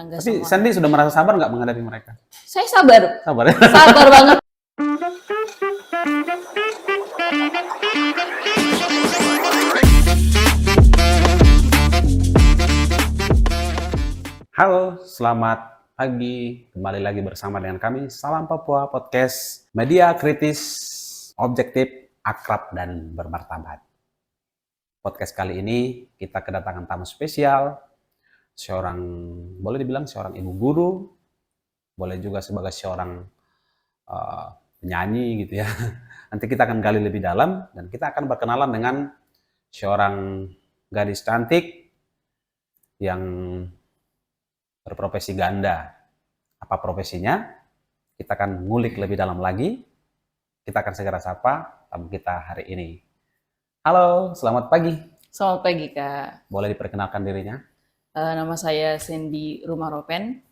nggak Tapi semua. Sandy sudah merasa sabar nggak menghadapi mereka? Saya sabar, Sabar ya? sabar banget. Halo, selamat pagi. Kembali lagi bersama dengan kami, Salam Papua Podcast, media kritis, objektif, akrab, dan bermartabat. Podcast kali ini kita kedatangan tamu spesial, seorang, boleh dibilang seorang ibu guru, boleh juga sebagai seorang penyanyi gitu ya. Nanti kita akan gali lebih dalam dan kita akan berkenalan dengan seorang gadis cantik yang berprofesi ganda. Apa profesinya? Kita akan ngulik lebih dalam lagi. Kita akan segera sapa tamu kita hari ini. Halo, selamat pagi. Selamat pagi Kak. Boleh diperkenalkan dirinya? Nama saya Sandy Rumaropen.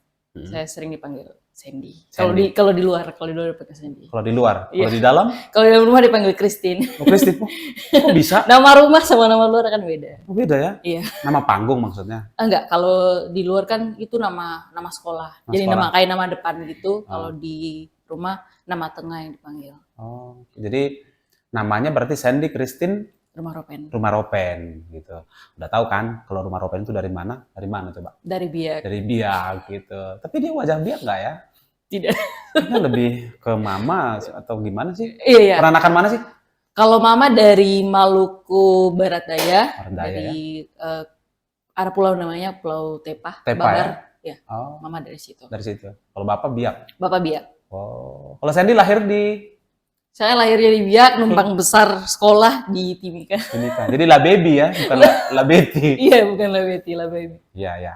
Saya sering dipanggil Sandy. Sandy. Kalau di luar dipanggil Sandy. Kalau di luar, Iya. kalau di dalam? Kalau di dalam rumah dipanggil Christine. Oh, Kristi. Kok bisa? Nama rumah sama nama luar kan beda. Oh, beda ya? Iya. Nama panggung maksudnya? Enggak, kalau di luar kan itu nama sekolah. Nama Jadi sekolah. kayak nama depan gitu. Oh. Kalau di rumah nama tengah yang dipanggil. Oh, jadi namanya berarti Sandy Christine Rumaropen. Rumaropen gitu. Udah tahu kan kalau Rumaropen itu dari mana? Dari mana coba? Dari Biak. Dari Biak gitu. Tapi dia wajah Biak nggak ya? Tidak. Kayaknya lebih ke mama atau gimana sih? Iya. Peranakan mana sih? Kalau mama dari Maluku Barat Daya, Barat Daya, dari ada pulau namanya Pulau Tepah, Tepa, Babar. Ya, Oh, mama dari situ. dari situ. Kalau bapak Biak. Bapak Biak. Oh, kalau Sandy lahir di Saya lahirnya di Biak, numpang besar sekolah di Timika. Timika. Jadi La Baby ya, bukan La Betty. Iya, bukan Labeti, Labeti. Iya, ya.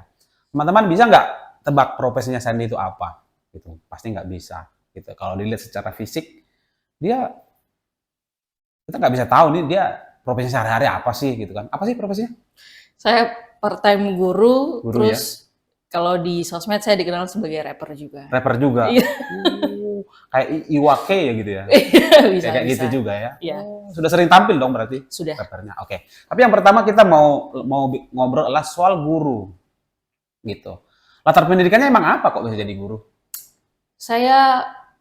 Teman-teman bisa nggak tebak profesinya Sandy itu apa? Gitu. Pasti nggak bisa. Gitu. Kalau dilihat secara fisik, kita nggak bisa tahu nih dia profesinya sehari-hari apa sih gitu kan? Apa sih profesinya? Saya part-time guru, Guru, terus kalau di sosmed saya dikenal sebagai rapper juga. Rapper juga. Iya. Kayak Iwake ya gitu ya. bisa, Kayak bisa. gitu juga ya. Iya. Sudah sering tampil dong berarti Sudah. rappernya. Oke. Tapi yang pertama kita mau ngobrol adalah soal guru. Gitu. Latar pendidikannya emang apa kok bisa jadi guru?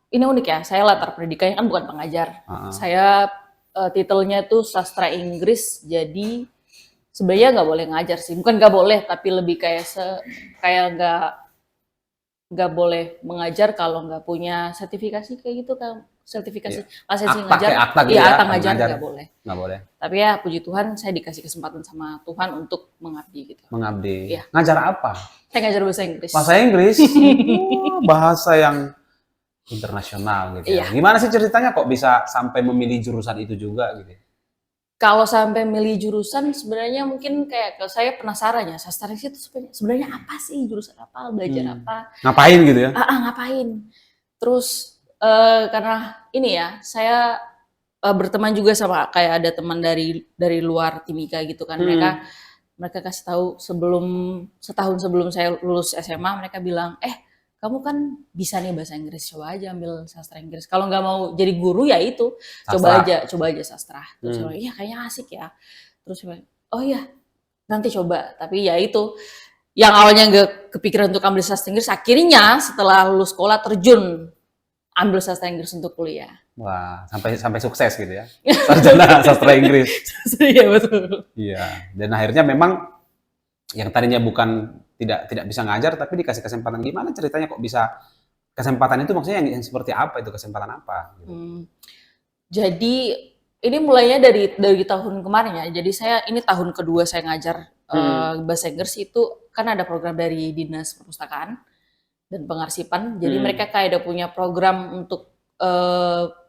Ini unik ya, saya latar pendidikannya kan bukan pengajar. Heeh. Saya titelnya tuh sastra Inggris, jadi sebenarnya nggak boleh ngajar sih. Bukan nggak boleh, tapi lebih kayak nggak boleh mengajar kalau nggak punya sertifikasi kayak gitu kan. Sertifikasi lisensi Akta, ngajar. kayak akta gitu Iya, ya, akta akta ngajar ngajar. nggak boleh. Nggak boleh. Tapi ya puji Tuhan saya dikasih kesempatan sama Tuhan untuk mengabdi gitu. Mengabdi. Iya. Ngajar apa? Saya ngajar bahasa Inggris. Bahasa Inggris. Bahasa yang internasional gitu ya. Iya. Gimana sih ceritanya kok bisa sampai memilih jurusan itu juga gitu? Kalau sampai milih jurusan sebenarnya mungkin kayak kalau saya penasaran ya, sastra itu sebenarnya apa sih, jurusan apa, belajar apa, Ngapain gitu ya? ngapain. Terus karena ini ya, saya berteman juga sama kayak ada teman dari luar Timika gitu kan. Mereka kasih tahu setahun sebelum saya lulus SMA, mereka bilang, kamu kan bisa nih bahasa Inggris, coba aja ambil sastra Inggris. Kalau nggak mau jadi guru ya itu, coba aja sastra. Terus saya bilang, iya kayaknya asik ya. Terus saya bilang, oh iya nanti coba. Tapi ya itu, yang awalnya nggak kepikiran untuk ambil sastra Inggris, akhirnya setelah lulus sekolah terjun ambil sastra Inggris untuk kuliah. Wah, sampai sukses gitu ya. Sarjana sastra Inggris. Iya betul. Iya, dan akhirnya memang yang tadinya bukan tidak bisa ngajar tapi dikasih kesempatan. Gimana ceritanya kok bisa kesempatan itu, maksudnya yang seperti apa itu, kesempatan apa gitu. Jadi ini mulainya dari tahun kemarin ya. Jadi ini tahun kedua saya ngajar bahasa Inggris. Itu kan ada program dari Dinas Perpustakaan dan Pengarsipan. Jadi mereka kayak ada punya program untuk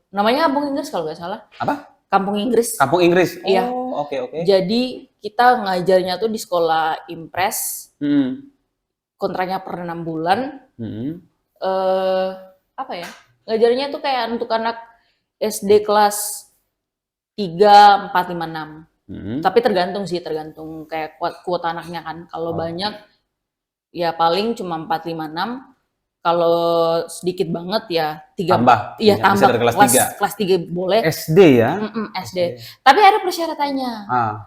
namanya Kampung Inggris kalau nggak salah. Apa? Kampung Inggris. Kampung Inggris. Iya. Oh, oke. Jadi kita ngajarnya tuh di sekolah Impres. Kontraknya per 6 bulan. Apa ya? Ngajarnya tuh kayak untuk anak SD kelas 3, 4, 5, 6. Tapi tergantung kayak kuota anaknya kan. Kalau banyak ya paling cuma 4, 5, 6. Kalau sedikit banget ya 3. Tambah. Iya, Bisa tambah. dari Kelas 3 boleh. SD ya? SD. Tapi ada persyaratannya.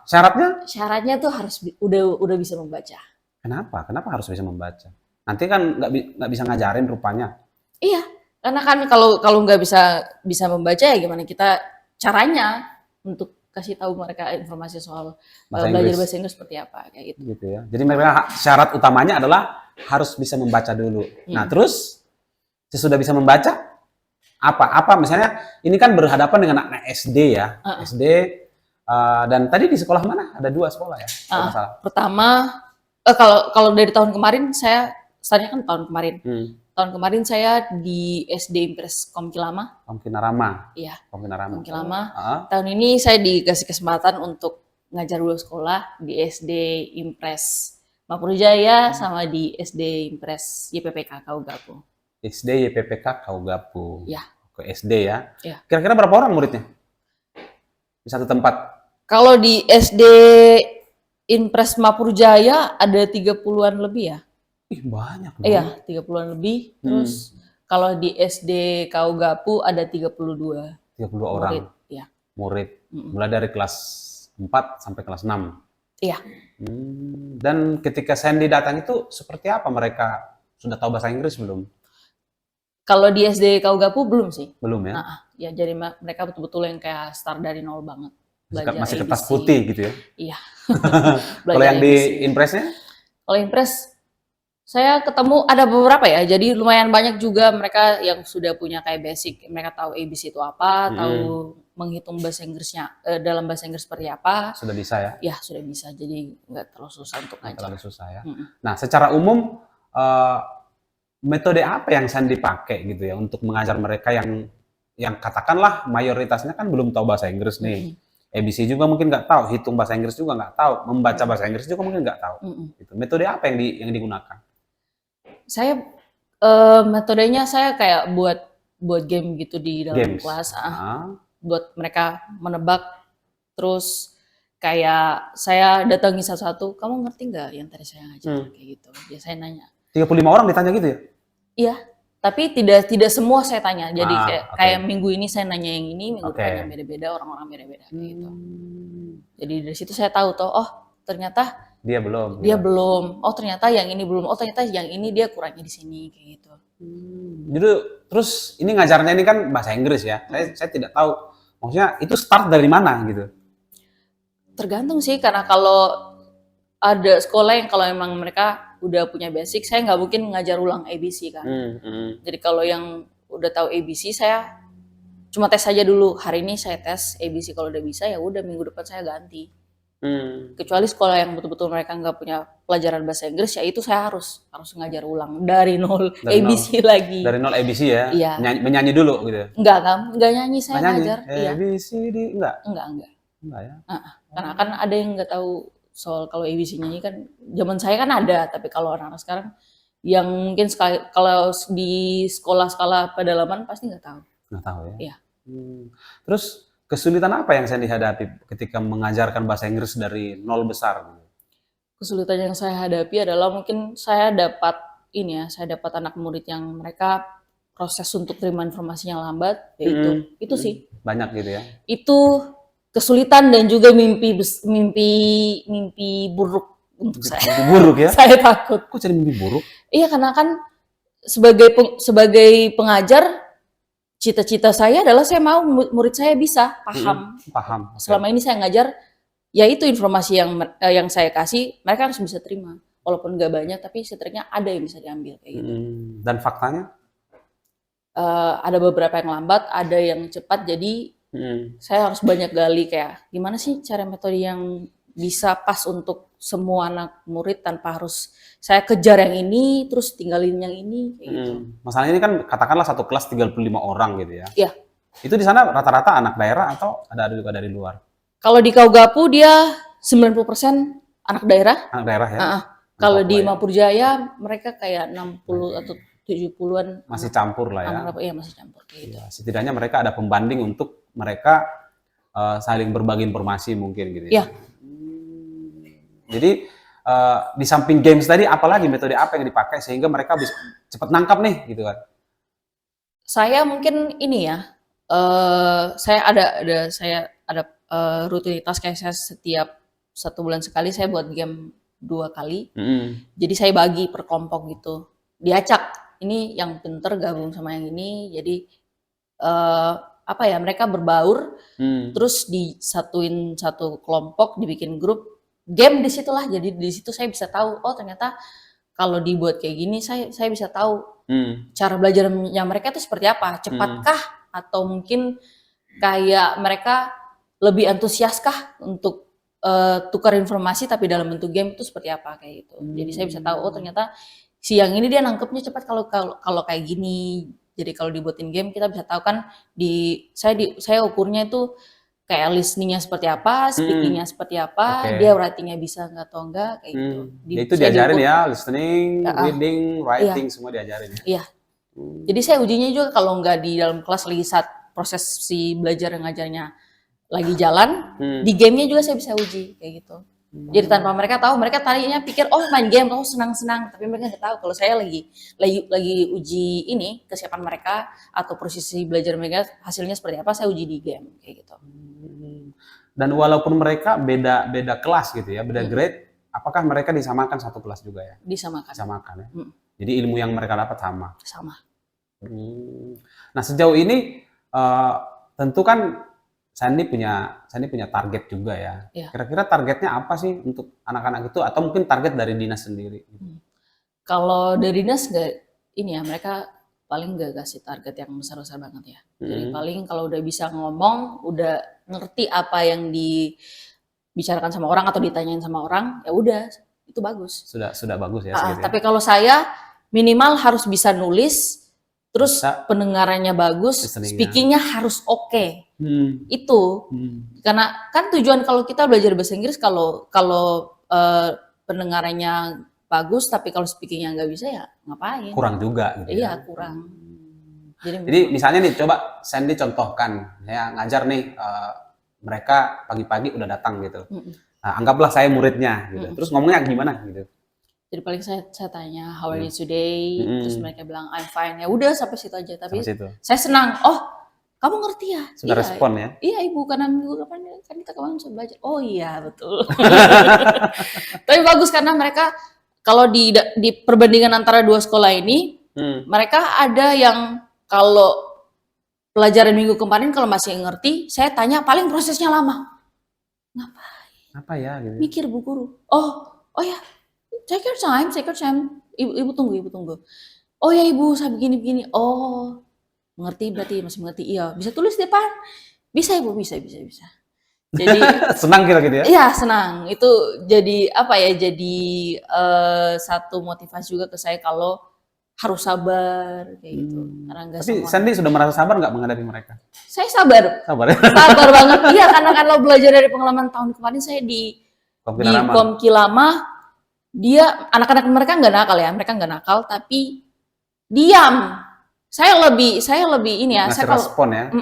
Syaratnya? Syaratnya tuh harus udah bisa membaca. Kenapa? Kenapa harus bisa membaca? Nanti kan nggak bisa ngajarin rupanya. Iya, karena kan kalau nggak bisa membaca ya gimana kita caranya untuk kasih tahu mereka informasi soal Bahasa belajar Inggris bahasa Inggris seperti apa kayak gitu. gitu ya. Jadi mereka syarat utamanya adalah harus bisa membaca dulu. Nah, terus sesudah bisa membaca apa misalnya ini kan berhadapan dengan anak SD ya. SD dan tadi di sekolah mana? Ada 2 sekolah ya, kalau nggak salah. Pertama, kalau dari tahun kemarin saya startnya kan tahun kemarin. Tahun kemarin saya di SD Impres Komkilama. Komkinarama. Iya. Komkinarama. Tahun ini saya dikasih kesempatan untuk ngajar 2 sekolah di SD Impres Mapurujaya sama di SD Impres YPPK Kaugapu. SD YPPK Kaugapu. Ya. Ke SD ya. Ya. Kira-kira berapa orang muridnya? Di satu tempat? Kalau di SD Impres Mapurujaya ada 30-an lebih ya. Ih, banyak dong. Iya, 30-an lebih. Terus kalau di SD Kaugapu ada 32. 32 orang. Murid, ya. Murid. Mulai dari kelas 4 sampai kelas 6. Iya. Dan ketika Sandy datang itu seperti apa mereka? Sudah tahu bahasa Inggris belum? Kalau di SD Kaugapu belum sih. Belum ya? Ya jadi mereka betul-betul yang kayak start dari nol banget. Masih kertas putih gitu ya? Iya. Kalau yang di Impresnya? Kalau Impres, saya ketemu ada beberapa ya. Jadi lumayan banyak juga mereka yang sudah punya kayak basic. Mereka tahu ABC itu apa, tahu menghitung bahasa Inggrisnya dalam bahasa Inggris seperti apa. Sudah bisa ya? Ya sudah bisa. Jadi nggak terlalu susah untuk ngajar. Terlalu susah ya. Nah, secara umum metode apa yang Sandy pakai gitu ya untuk mengajar mereka yang katakanlah mayoritasnya kan belum tahu bahasa Inggris nih. ABC juga mungkin nggak tahu, hitung bahasa Inggris juga nggak tahu, membaca bahasa Inggris juga mungkin nggak tahu. Gitu. Metode apa yang digunakan? Saya metodenya saya kayak buat game gitu di dalam kelas, buat mereka menebak. Terus kayak saya datangi satu-satu, kamu ngerti nggak yang tadi saya ngajar kayak gitu. Ya saya nanya. 35 orang ditanya gitu ya? Iya, tapi tidak semua saya tanya. Jadi kayak minggu ini saya nanya yang ini, minggu depannya beda-beda, orang-orang beda-beda kayak gitu. Jadi dari situ saya tahu toh, oh ternyata dia belum. Oh ternyata yang ini belum. Oh ternyata yang ini dia kurangnya di sini kayak gitu. Jadi terus ini ngajarnya ini kan bahasa Inggris ya. Saya tidak tahu. Maksudnya itu start dari mana gitu? Tergantung sih, karena kalau ada sekolah yang kalau emang mereka udah punya basic, saya nggak mungkin ngajar ulang ABC kan. Jadi kalau yang udah tahu ABC, saya cuma tes saja dulu. Hari ini saya tes ABC, kalau udah bisa ya udah minggu depan saya ganti. Kecuali sekolah yang betul-betul mereka nggak punya pelajaran bahasa Inggris, ya itu saya harus ngajar ulang dari nol ABC lagi. Dari nol ABC ya? Iya. Menyanyi dulu gitu? Enggak nyanyi, saya ngajar. ABCD enggak? Enggak ya? Karena kan ada yang nggak tahu soal kalau ABC nyanyi kan, zaman saya kan ada, tapi kalau anak-anak sekarang yang mungkin kalau di sekolah-sekolah pedalaman pasti nggak tahu. Nggak tahu ya? Iya. Terus kesulitan apa yang saya dihadapi ketika mengajarkan bahasa Inggris dari nol besar? Kesulitan yang saya hadapi adalah mungkin saya dapat anak murid yang mereka proses untuk terima informasinya lambat, yaitu itu sih. Banyak gitu ya? Itu kesulitan dan juga mimpi buruk untuk saya. Mimpi buruk ya? Saya takut. Kok jadi mimpi buruk? Iya, karena kan sebagai pengajar, cita-cita saya adalah saya mau murid saya bisa paham. Paham. Selama ini saya ngajar, ya itu informasi yang saya kasih, mereka harus bisa terima. Walaupun nggak banyak, tapi setidaknya ada yang bisa diambil kayak gitu. Dan faktanya? Ada beberapa yang lambat, ada yang cepat, jadi saya harus banyak gali kayak gimana sih cara metode yang bisa pas untuk semua anak murid tanpa harus saya kejar yang ini terus tinggalin yang ini kayak gitu. Masalahnya ini kan katakanlah satu kelas 35 orang gitu ya. Iya. Itu di sana rata-rata anak daerah atau ada juga dari luar? Kalau di Kaugapu dia 90% anak daerah. Anak daerah ya. Kalau di Mapurujaya mereka kayak 60 atau 70-an masih campur lah ya. Iya, masih campur kayak gitu. Setidaknya mereka ada pembanding untuk mereka saling berbagi informasi mungkin gitu ya. Jadi di samping games tadi apalagi metode apa yang dipakai sehingga mereka bisa cepat nangkap nih gitu kan? Saya mungkin ini ya, saya ada rutinitas kayak saya setiap 1 bulan sekali saya buat game 2 kali. Jadi saya bagi per kelompok gitu. diacak. Ini yang pinter gabung sama yang ini, jadi mereka berbaur, terus disatuin satu kelompok, dibikin grup game disitulah. Jadi di situ saya bisa tahu, oh ternyata kalau dibuat kayak gini, saya bisa tahu cara belajarnya mereka itu seperti apa, cepatkah atau mungkin kayak mereka lebih antusiaskah untuk tukar informasi tapi dalam bentuk game itu seperti apa kayak gitu. Jadi saya bisa tahu, oh ternyata si yang ini dia nangkepnya cepat kalau kayak gini. Jadi kalau dibuatin game kita bisa tahu kan saya ukurnya itu kayak listening-nya seperti apa, speaking-nya seperti apa, dia writing-nya bisa nggak atau enggak kayak gitu. Itu diajarin ya, listening, reading, writing semua diajarin ya. Iya. Jadi saya ujinya juga kalau nggak di dalam kelas lagi saat proses si belajar dan ngajarnya lagi jalan, di gamenya juga saya bisa uji kayak gitu. Jadi tanpa mereka tahu, mereka tadinya pikir oh main game, oh senang-senang, tapi mereka nggak tahu kalau saya lagi uji ini kesiapan mereka atau posisi belajar mereka hasilnya seperti apa, saya uji di game kayak gitu. Dan walaupun mereka beda kelas gitu ya, beda grade, apakah mereka disamakan satu kelas juga ya? Disamakan ya. Jadi ilmu yang mereka dapat sama. Sama. Nah sejauh ini tentu kan Sandy punya target juga ya. Kira-kira targetnya apa sih untuk anak-anak itu atau mungkin target dari dinas sendiri? Kalau dari dinas mereka paling nggak kasih target yang besar-besar banget ya. Jadi paling kalau udah bisa ngomong, udah ngerti apa yang dibicarakan sama orang atau ditanyain sama orang, ya udah itu bagus. Sudah bagus ya. Tapi kalau saya minimal harus bisa nulis, terus pendengarannya bagus, speakingnya harus oke. Itu karena kan tujuan kalau kita belajar bahasa Inggris kalau pendengarannya bagus tapi kalau speakingnya nggak bisa ya ngapain? Kurang juga. Gitu iya kurang. Jadi misalnya nih coba Sandy contohkan, saya ngajar nih mereka pagi-pagi udah datang gitu. Nah, anggaplah saya muridnya gitu. Terus ngomongnya gimana gitu? Jadi paling saya tanya how are you today, terus mereka bilang I'm fine. Ya udah sampai situ aja. Tapi saya senang. Oh kamu ngerti ya? Sudah respon ya? Iya ibu, karena minggu depan kan kita kemarin sudah belajar. Oh iya betul. Tapi bagus karena mereka kalau di perbandingan antara dua sekolah ini, mereka ada yang kalau pelajaran minggu kemarin kalau masih ngerti, saya tanya paling prosesnya lama. Ngapain? Apa ya? Gitu. Mikir bu guru. Oh ya, take your time. Ibu tunggu. Oh ya ibu, saya begini. Oh. Mengerti berarti masih mengerti. Iya, bisa tulis di depan. Bisa ibu, bisa. Jadi senang gitu ya? Iya senang. Itu jadi Jadi satu motivasi juga ke saya kalau harus sabar kayak gitu. Karena tapi Sandy sudah merasa sabar nggak menghadapi mereka? Saya sabar. Sabar ya? Sabar banget. Iya karena kalau belajar dari pengalaman tahun kemarin saya di Komki Lama, dia anak-anak mereka nggak nakal ya, mereka nggak nakal tapi diam. Saya lebih ini ya. Ngasih respon ya.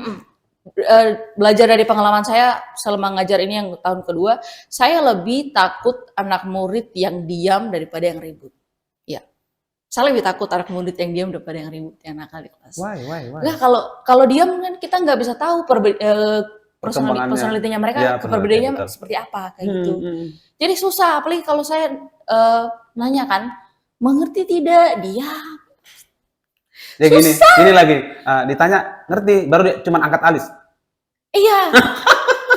Belajar dari pengalaman saya selama ngajar ini yang tahun kedua, saya lebih takut anak murid yang diam daripada yang ribut. Ya, saya lebih takut anak murid yang diam daripada yang ribut, yang nakal di kelas. Why? Nah kalau diam kan kita nggak bisa tahu personalitinya mereka, ya, keperbedaannya seperti apa kayak gitu. Jadi susah, apalagi kalau saya nanya kan, mengerti tidak? Diam. Ya gini lagi, ditanya ngerti, baru dia cuma angkat alis. Iya,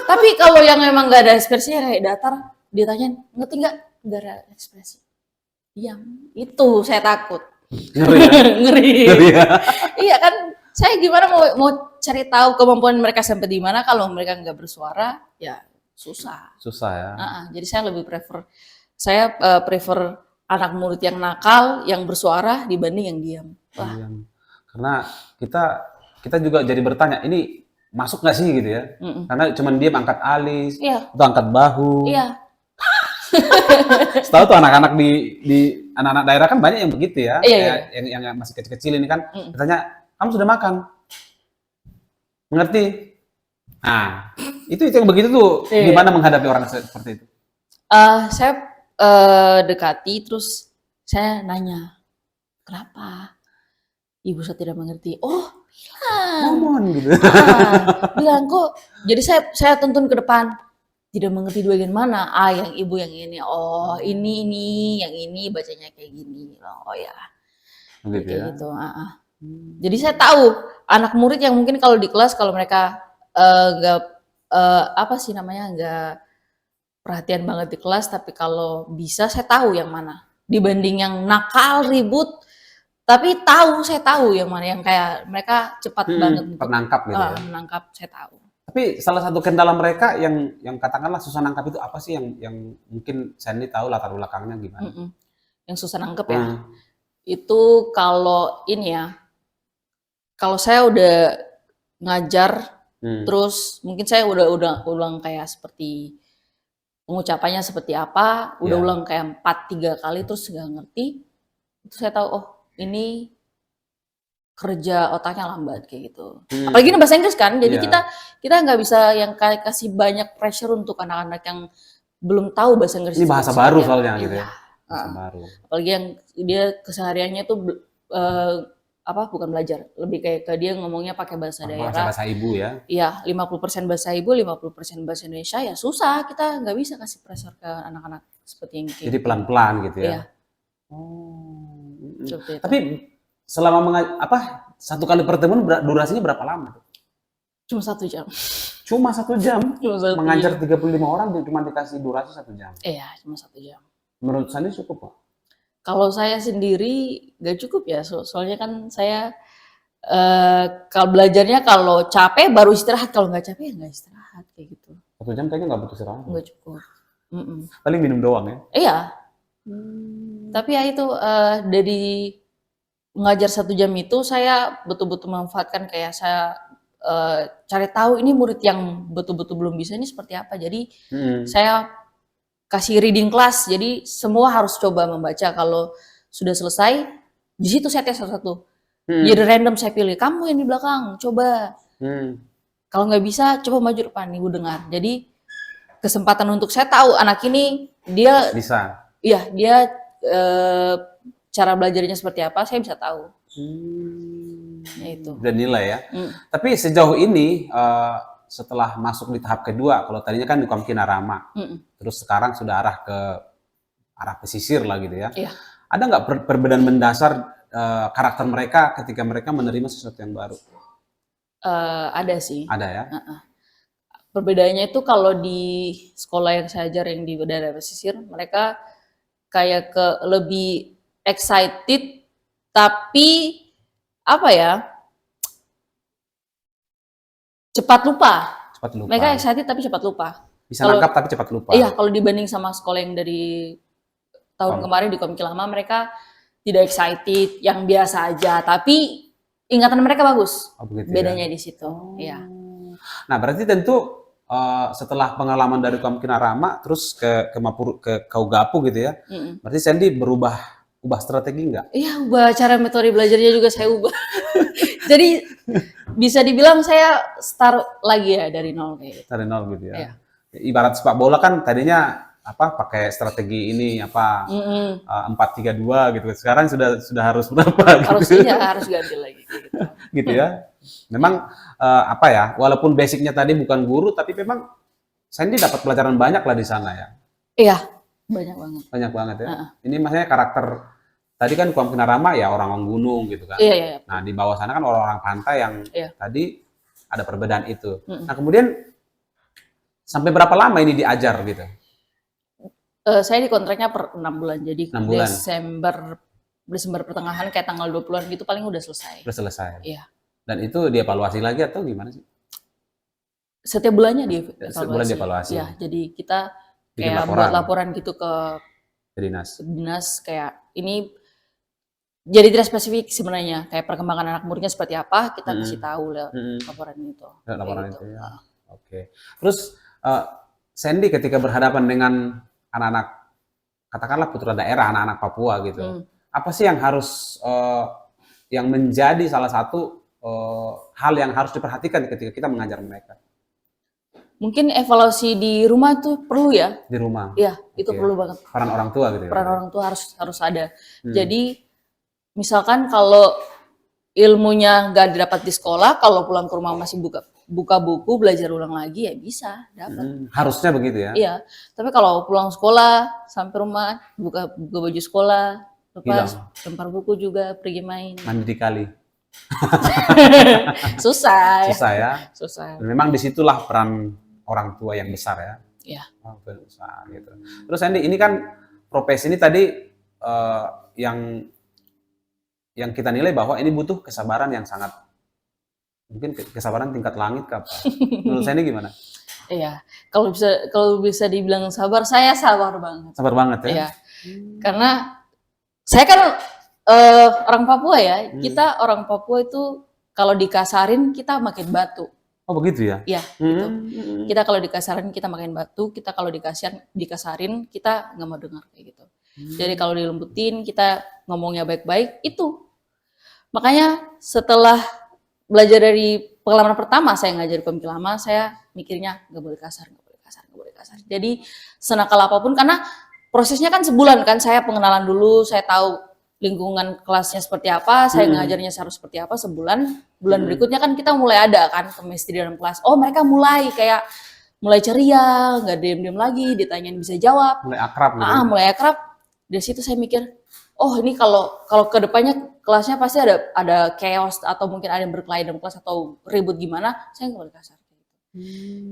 tapi kalau yang memang nggak ada ekspresinya kayak datar, ditanya ngerti nggak ada ekspresi, diam. Itu saya takut. Ngeri. Iya kan, saya gimana mau cari tahu kemampuan mereka sampai di mana kalau mereka nggak bersuara, ya susah. Susah ya. Jadi saya lebih prefer anak murid yang nakal, yang bersuara dibanding yang diam. Karena kita juga jadi bertanya, ini masuk nggak sih gitu ya? Karena cuman dia angkat alis, atau angkat bahu. Iya. Setahu tuh anak-anak di anak-anak daerah kan banyak yang begitu ya. Iya. Yang masih kecil-kecil ini kan, katanya kamu sudah makan, mengerti? Nah, itu yang begitu tuh gimana menghadapi orang seperti itu? Saya dekati terus saya nanya, kenapa? Ibu saya tidak mengerti. Oh, bilang. Gitu. Bilang kok. Jadi saya tuntun ke depan. Tidak mengerti di bagian mana? Yang ibu yang ini. Oh, ini yang ini bacanya kayak gini. Oh ya. Begitu kayak ya. gitu. Jadi saya tahu anak murid yang mungkin kalau di kelas kalau mereka nggak apa sih namanya nggak perhatian banget di kelas, tapi kalau bisa saya tahu yang mana. Dibanding yang nakal, ribut, tapi saya tahu yang mana yang kayak mereka cepat banget untuk Penangkap gitu ya. menangkap, saya tahu. Tapi salah satu kendala mereka yang katakanlah susah nangkap itu apa sih yang mungkin Sandy tahu latar belakangnya gimana? Yang susah nangkep ya. Hmm. Itu kalau ini ya, kalau saya udah ngajar, terus mungkin saya udah ulang kayak seperti pengucapannya seperti apa, udah Ya. ulang kayak 3 kali terus nggak ngerti, itu saya tahu oh ini kerja otaknya lambat kayak gitu. Apalagi ini bahasa Inggris kan, jadi Iya. kita nggak bisa yang kayak kasih banyak pressure untuk anak-anak yang belum tahu bahasa Inggris. Ini bahasa baru soalnya gitu Iya. ya. Bahasa baru. Apalagi yang dia kesehariannya tuh bukan belajar, lebih kayak ke dia ngomongnya pakai bahasa daerah. Bahasa ibu ya. Iya, 50% bahasa ibu, 50% bahasa Indonesia, ya susah, kita nggak bisa kasih pressure ke anak-anak seperti yang kayak Jadi gitu. pelan-pelan gitu ya. Iya. Oh. Seperti itu. Tapi selama satu kali pertemuan durasinya berapa lama? Cuma 1 jam. Cuma 1 jam. Cuma 1 Mengajar jam. 35 orang cuma dikasih durasi 1 jam. Iya, cuma 1 jam. Menurut Sandy cukup Pak? Kalau saya sendiri nggak cukup ya, soalnya kan saya kalau belajarnya kalau capek baru istirahat, kalau nggak capek ya nggak istirahat kayak gitu. 1 jam kayaknya nggak butuh istirahat. Nggak cukup. Paling minum doang ya. Iya. Tapi ya itu dari mengajar 1 jam itu saya betul-betul memanfaatkan kayak saya cari tahu ini murid yang betul-betul belum bisa ini seperti apa. Jadi saya kasih reading class, jadi semua harus coba membaca. Kalau sudah selesai, di situ saya tes satu-satu. Jadi random saya pilih, kamu yang di belakang, coba. Kalau nggak bisa, coba maju depan, ibu dengar. Jadi kesempatan untuk saya tahu anak ini dia bisa. Iya, dia cara belajarnya seperti apa, saya bisa tahu. Ya itu. Dan nilai ya. Tapi sejauh ini setelah masuk di tahap kedua, kalau tadinya kan di Komkina Rama, terus sekarang sudah arah ke arah pesisir lah gitu ya. Iya. Ada nggak perbedaan mendasar karakter mereka ketika mereka menerima sesuatu yang baru? Ada sih. Ada ya. Perbedaannya itu kalau di sekolah yang saya ajar yang di daerah pesisir, mereka kayak lebih excited, tapi apa ya? Cepat lupa. Mereka excited tapi cepat lupa. Bisa nangkap tapi cepat lupa. Iya, kalau dibanding sama sekolah yang dari tahun kemarin di Komki Lama, mereka tidak excited, yang biasa aja, tapi ingatan mereka bagus. Bedanya di situ. Iya. Nah, berarti tentu setelah pengalaman dari Komkina Rama terus ke Kaugapu gitu ya. Berarti Sandy berubah strategi nggak? Iya, ubah cara metode belajarnya juga saya ubah. Jadi bisa dibilang saya start lagi ya dari nol kayak gitu. Dari nol gitu ya. Iya. Ibarat sepak bola kan tadinya pakai strategi ini 4-3-2 gitu. Sekarang sudah harus berapa gitu. Harus ganti lagi gitu. Gitu ya. Memang walaupun basicnya tadi bukan guru, tapi memang Sandy dapat pelajaran banyak lah di sana ya. Iya, banyak banget. Banyak banget ya. Ini maksudnya karakter tadi kan Komkina Rama ya orang-orang gunung gitu kan. Iya. Nah di bawah sana kan orang-orang pantai yang tadi ada perbedaan itu. Nah kemudian sampai berapa lama ini diajar gitu? Saya dikontraknya per 6 bulan, jadi 6 bulan. Desember pertengahan kayak tanggal 20-an gitu paling udah selesai. Udah selesai. Iya. Dan itu dievaluasi lagi atau gimana sih? Setiap bulannya dievaluasi. Setiap bulan dievaluasi. Iya, jadi kita bikin kayak buat laporan gitu ke dinas kayak ini. Jadi tidak spesifik sebenarnya, kayak perkembangan anak muridnya seperti apa, kita kasih tahu lewat laporan itu. Laporan itu ya. Oke. Terus Sandy ketika berhadapan dengan anak-anak, katakanlah putra daerah, anak-anak Papua gitu, apa sih yang harus, yang menjadi salah satu hal yang harus diperhatikan ketika kita mengajar mereka? Mungkin evaluasi di rumah tuh perlu ya. Di rumah? Iya, itu perlu banget. Peran orang tua gitu ya? Peran orang tua harus ada. Jadi, misalkan kalau ilmunya nggak didapat di sekolah, kalau pulang ke rumah masih buka buku, belajar ulang lagi ya bisa dapat. Harusnya begitu ya? Iya, tapi kalau pulang sekolah sampai rumah buka baju sekolah, Lepas lempar buku juga, pergi main. Mandi di kali. Susah. Susah ya. Susah. Memang disitulah peran orang tua yang besar ya. Iya. Orang tua yang besar gitu. Terus Andi, ini kan profesi ini tadi yang kita nilai bahwa ini butuh kesabaran yang sangat, mungkin kesabaran tingkat langit apa? Menurut saya ini gimana? Iya. Kalau bisa dibilang sabar, saya sabar banget. Sabar banget ya. Iya. Karena saya kan orang Papua ya. Kita orang Papua itu kalau dikasarin kita makin batu. Oh begitu ya? Iya, gitu. Kita kalau dikasarin kita makin batu, kita kalau dikasarin kita nggak mau dengar kayak gitu. Jadi kalau dilembutin kita ngomongnya baik-baik itu. Makanya setelah belajar dari pengalaman pertama saya ngajar di Pemki Lama, saya mikirnya nggak boleh kasar. Jadi senakal apapun, karena prosesnya kan sebulan kan, saya pengenalan dulu, saya tahu lingkungan kelasnya seperti apa, saya ngajarnya harus seperti apa sebulan. Bulan berikutnya kan kita mulai ada kan chemistry dalam kelas. Oh mereka mulai ceria, nggak diem-diem lagi, ditanyain bisa jawab. Mulai akrab gitu. Mulai akrab. Dari situ saya mikir, oh ini kalau kedepannya kelasnya pasti ada chaos atau mungkin ada yang berkelahi dalam kelas atau ribut gimana, saya nggak boleh kasar.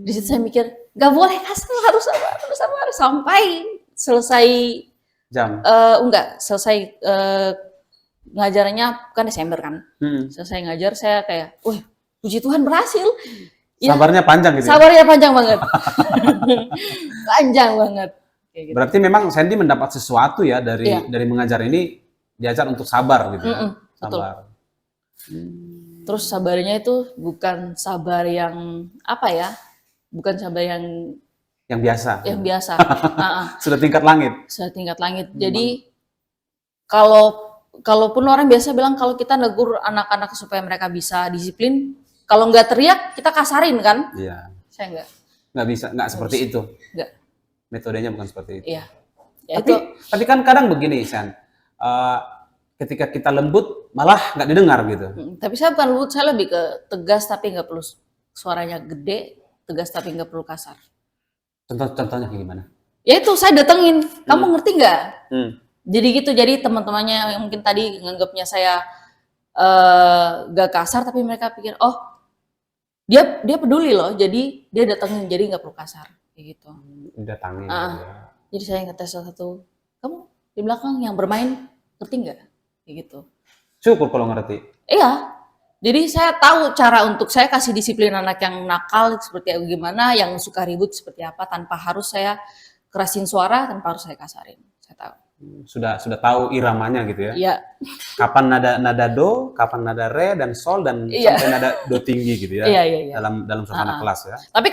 Di situ saya mikir, nggak boleh kasar, harus sabar sampai selesai jam. Selesai ngajarnya kan Desember kan. Selesai ngajar saya kayak, wah puji Tuhan berhasil. Sabarnya panjang gitu. Sabarnya panjang banget. Panjang banget. Kayak gitu. Berarti memang Sandy mendapat sesuatu ya dari mengajar ini, diajar untuk sabar gitu. Sabar. Terus sabarnya itu bukan sabar yang apa ya? Bukan sabar yang biasa. Yang biasa. Sudah tingkat langit. Sudah tingkat langit. Jadi kalaupun orang biasa bilang kalau kita negur anak-anak supaya mereka bisa disiplin, kalau nggak teriak kita kasarin kan? Iya. Saya nggak. Nggak bisa, nggak seperti itu. Nggak. Metodenya bukan seperti itu. Iya. Ya tapi kan kadang begini, San. Ketika kita lembut malah nggak didengar gitu. Tapi saya bukan lembut, saya lebih ke tegas tapi nggak perlu suaranya gede, tegas tapi nggak perlu kasar. Contohnya kayak gimana? Ya itu saya datengin, kamu ngerti nggak? Jadi gitu, jadi teman-temannya yang mungkin tadi nganggapnya saya gak kasar, tapi mereka pikir, oh dia peduli loh, jadi dia datengin, jadi nggak perlu kasar, kayak gitu. Datangin. Jadi saya ngetes satu, kamu di belakang yang bermain ngerti nggak? Kayak gitu. Syukur kalau ngerti. Iya. Jadi saya tahu cara untuk saya kasih disiplin anak yang nakal seperti gimana, yang suka ribut seperti apa, tanpa harus saya kerasin suara, tanpa harus saya kasarin. Saya tahu. Sudah tahu iramanya gitu ya? Iya. Kapan nada do, kapan nada re dan sol dan sampai nada do tinggi gitu ya? Iya. Dalam suasana kelas ya. Tapi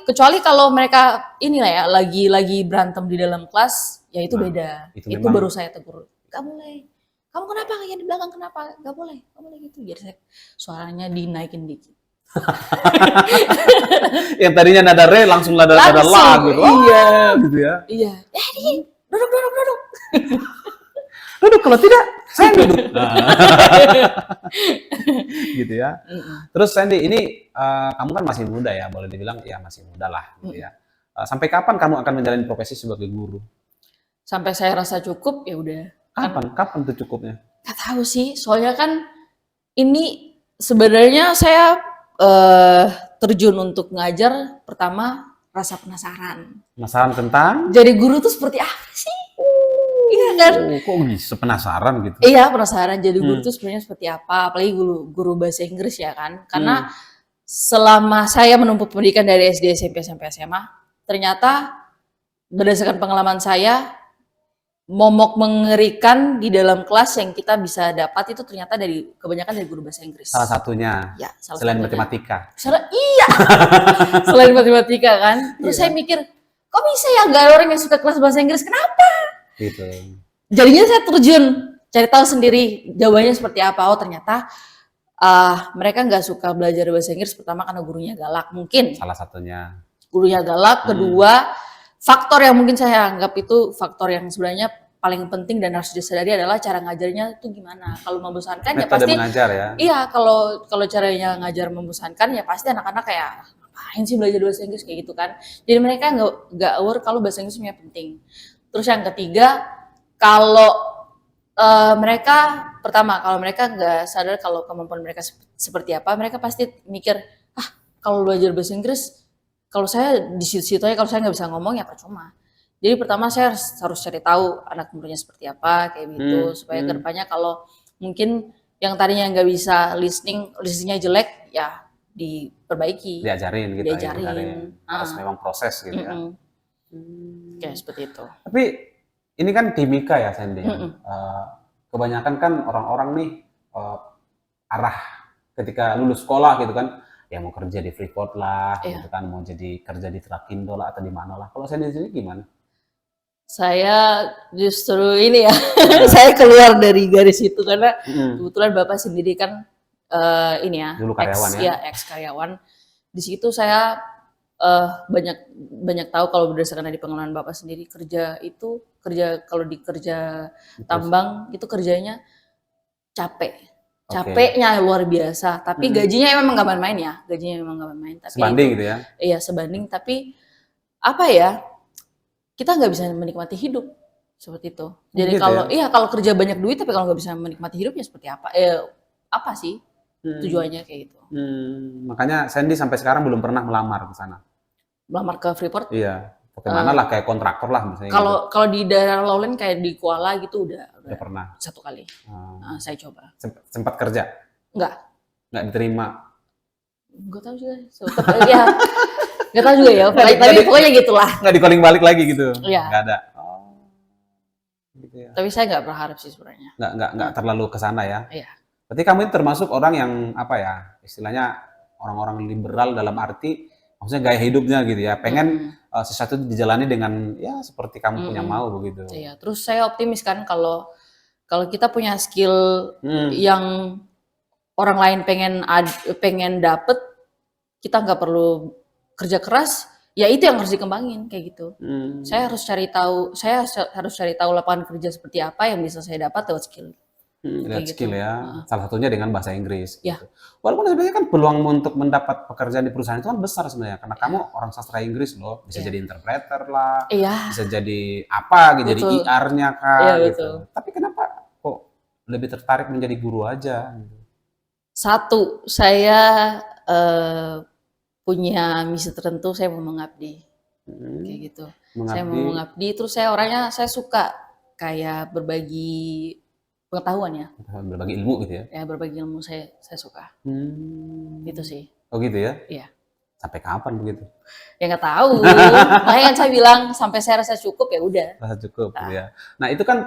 kecuali kalau mereka inilah ya lagi berantem di dalam kelas, ya itu beda. Itu baru saya tegur. Gak boleh. Kamu kenapa kayak di belakang, kenapa? Gak boleh gitu. Jadi saya suaranya dinaikin dikit. Yang tadinya nada re langsung nada la gitu. Iya. Gitu ya. Iya. Duduk. Duduk, kalau tidak saya duduk. Gitu ya. Terus Sandy, ini kamu kan masih muda ya, boleh dibilang ya masih muda lah gitu ya. Sampai kapan kamu akan menjalani profesi sebagai guru? Sampai saya rasa cukup, ya udah. Kapan tuh cukupnya? Gak tahu sih, soalnya kan ini sebenarnya saya terjun untuk ngajar pertama rasa penasaran. Penasaran tentang? Jadi guru tuh seperti apa sih? Iya kan? Kok bisa penasaran gitu? Iya, penasaran jadi guru tuh sebenarnya seperti apa, apalagi guru bahasa Inggris ya kan? Karena selama saya menempuh pendidikan dari SD, SMP sampai SMA, ternyata berdasarkan pengalaman saya, momok mengerikan di dalam kelas yang kita bisa dapat itu ternyata kebanyakan dari guru bahasa Inggris. Salah satunya. Ya, selain matematika. Iya. Selain matematika kan. Terus saya mikir, kok bisa ya nggak ada orang yang suka kelas bahasa Inggris? Kenapa? Gitu. Jadinya saya terjun, cari tahu sendiri jawabannya seperti apa. Oh ternyata mereka nggak suka belajar bahasa Inggris pertama karena gurunya galak mungkin. Salah satunya. Gurunya galak. Kedua, faktor yang mungkin saya anggap itu faktor yang sebenarnya paling penting dan harus disadari adalah cara ngajarnya itu gimana. Kalau membosankan ya pasti. Mengajar ya. Iya, kalau caranya ngajar membosankan ya pasti anak-anak kayak ngapain sih belajar bahasa Inggris kayak gitu kan. Jadi mereka nggak aware kalau bahasa Inggrisnya penting. Terus yang ketiga, kalau Mereka pertama kalau mereka nggak sadar kalau kemampuan mereka seperti apa, mereka pasti mikir, ah kalau belajar bahasa Inggris, kalau saya di situ-situ aja, kalau saya nggak bisa ngomong ya percuma. Jadi pertama saya harus cari tahu anak muridnya seperti apa kayak gitu, supaya kedepannya kalau mungkin yang tadinya nggak bisa listeningnya jelek ya diperbaiki, Diajarin gitu, diajarin. harus memang proses gitu ya. Kayak seperti itu. Tapi ini kan Timika ya Sandy. Kebanyakan kan orang-orang nih arah ketika lulus sekolah gitu kan, ya mau kerja di Freeport lah, gitu kan, mau jadi kerja di Trakindo lah atau di mana lah. Kalau Sandy sendiri gimana? Saya justru ini ya, saya keluar dari garis itu karena kebetulan Bapak sendiri kan ini ya, dulu karyawan ex karyawan. Di situ saya banyak tahu kalau berdasarkan dari pengalaman Bapak sendiri kerja kalau di kerja tambang itu kerjanya capeknya luar biasa, tapi gajinya memang nggak main-main ya, Tapi sebanding gitu ya? Iya sebanding, tapi apa ya? Kita nggak bisa menikmati hidup seperti itu. Jadi gitu kalau ya? kalau kerja banyak duit tapi kalau nggak bisa menikmati hidupnya seperti apa? Apa sih tujuannya kayak gitu? Makanya Sandy sampai sekarang belum pernah melamar ke sana. Melamar ke Freeport? Iya. Bagaimana lah kayak kontraktor lah misalnya. Kalau di daerah Lowland kayak di Kuala gitu udah pernah 1 kali. Saya coba. Sempat kerja? Nggak diterima? Nggak tahu juga. Ya. Nggak tahu juga ya, tapi pokoknya gitulah. Nggak di calling balik lagi gitu? Iya. Nggak ada? Gitu ya. Tapi saya nggak berharap sih sebenarnya. Nggak terlalu ke sana ya? Iya. Berarti kamu ini termasuk orang yang apa ya, istilahnya orang-orang liberal dalam arti, maksudnya gaya hidupnya gitu ya, pengen sesuatu dijalani dengan ya seperti kamu punya mau begitu. Iya, terus saya optimis kan kalau kita punya skill yang orang lain pengen dapet, kita nggak perlu kerja keras, ya itu yang harus dikembangin kayak gitu. Saya harus cari tahu lapangan kerja seperti apa yang bisa saya dapat lewat skill. Lihat skill ya, salah satunya dengan bahasa Inggris. Ya. Gitu. Walaupun sebenarnya kan peluang untuk mendapat pekerjaan di perusahaan itu kan besar sebenarnya, karena kamu orang sastra Inggris loh, bisa jadi interpreter lah, bisa jadi apa, gitu, jadi IR-nya kah, gitu. Tapi kenapa kok lebih tertarik menjadi guru aja? Gitu? Satu, saya punya misi tertentu, saya mau mengabdi, kayak gitu. Saya mau mengabdi, terus saya orangnya saya suka kayak berbagi pengetahuan ya. Berbagi ilmu gitu ya? Ya berbagi ilmu saya suka. Gitu sih. Oh gitu ya? Iya. Sampai kapan begitu? Ya nggak tahu. Makanya kan saya bilang sampai saya rasa cukup ya udah. Rasa cukup gitu ya. Nah itu kan,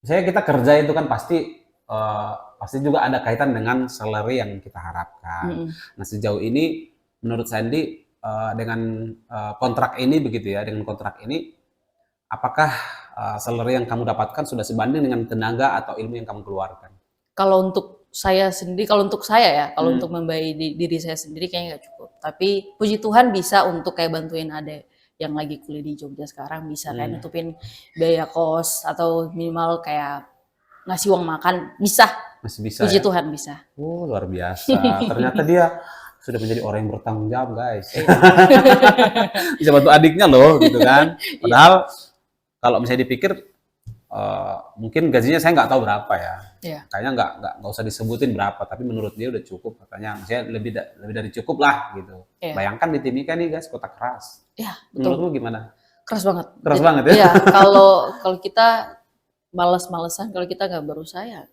saya kita kerja itu kan pasti juga ada kaitan dengan salary yang kita harapkan. Nah sejauh ini menurut Sandy dengan kontrak ini begitu ya, dengan kontrak ini apakah salary yang kamu dapatkan sudah sebanding dengan tenaga atau ilmu yang kamu keluarkan? Kalau untuk saya sendiri, kalau untuk membayar diri saya sendiri kayaknya nggak cukup. Tapi puji Tuhan bisa untuk kayak bantuin adek yang lagi kuliah di Jogja sekarang, bisa kayak nutupin biaya kos atau minimal kayak ngasih uang makan, bisa. Masih bisa. Puji Tuhan bisa. Oh luar biasa. Ternyata dia sudah menjadi orang yang bertanggung jawab guys. Bisa bantu adiknya loh gitu kan. Padahal kalau misalnya dipikir mungkin gajinya saya nggak tahu berapa ya. Kayaknya nggak usah disebutin berapa, tapi menurut dia udah cukup katanya. Maksudnya lebih dari cukup lah gitu. Bayangkan di Timika nih guys, kota keras. Iya, betul. Menurutmu gimana? Keras banget. Keras banget ya? Iya, kalau kita malas-malesan, kalau kita nggak berusaha ya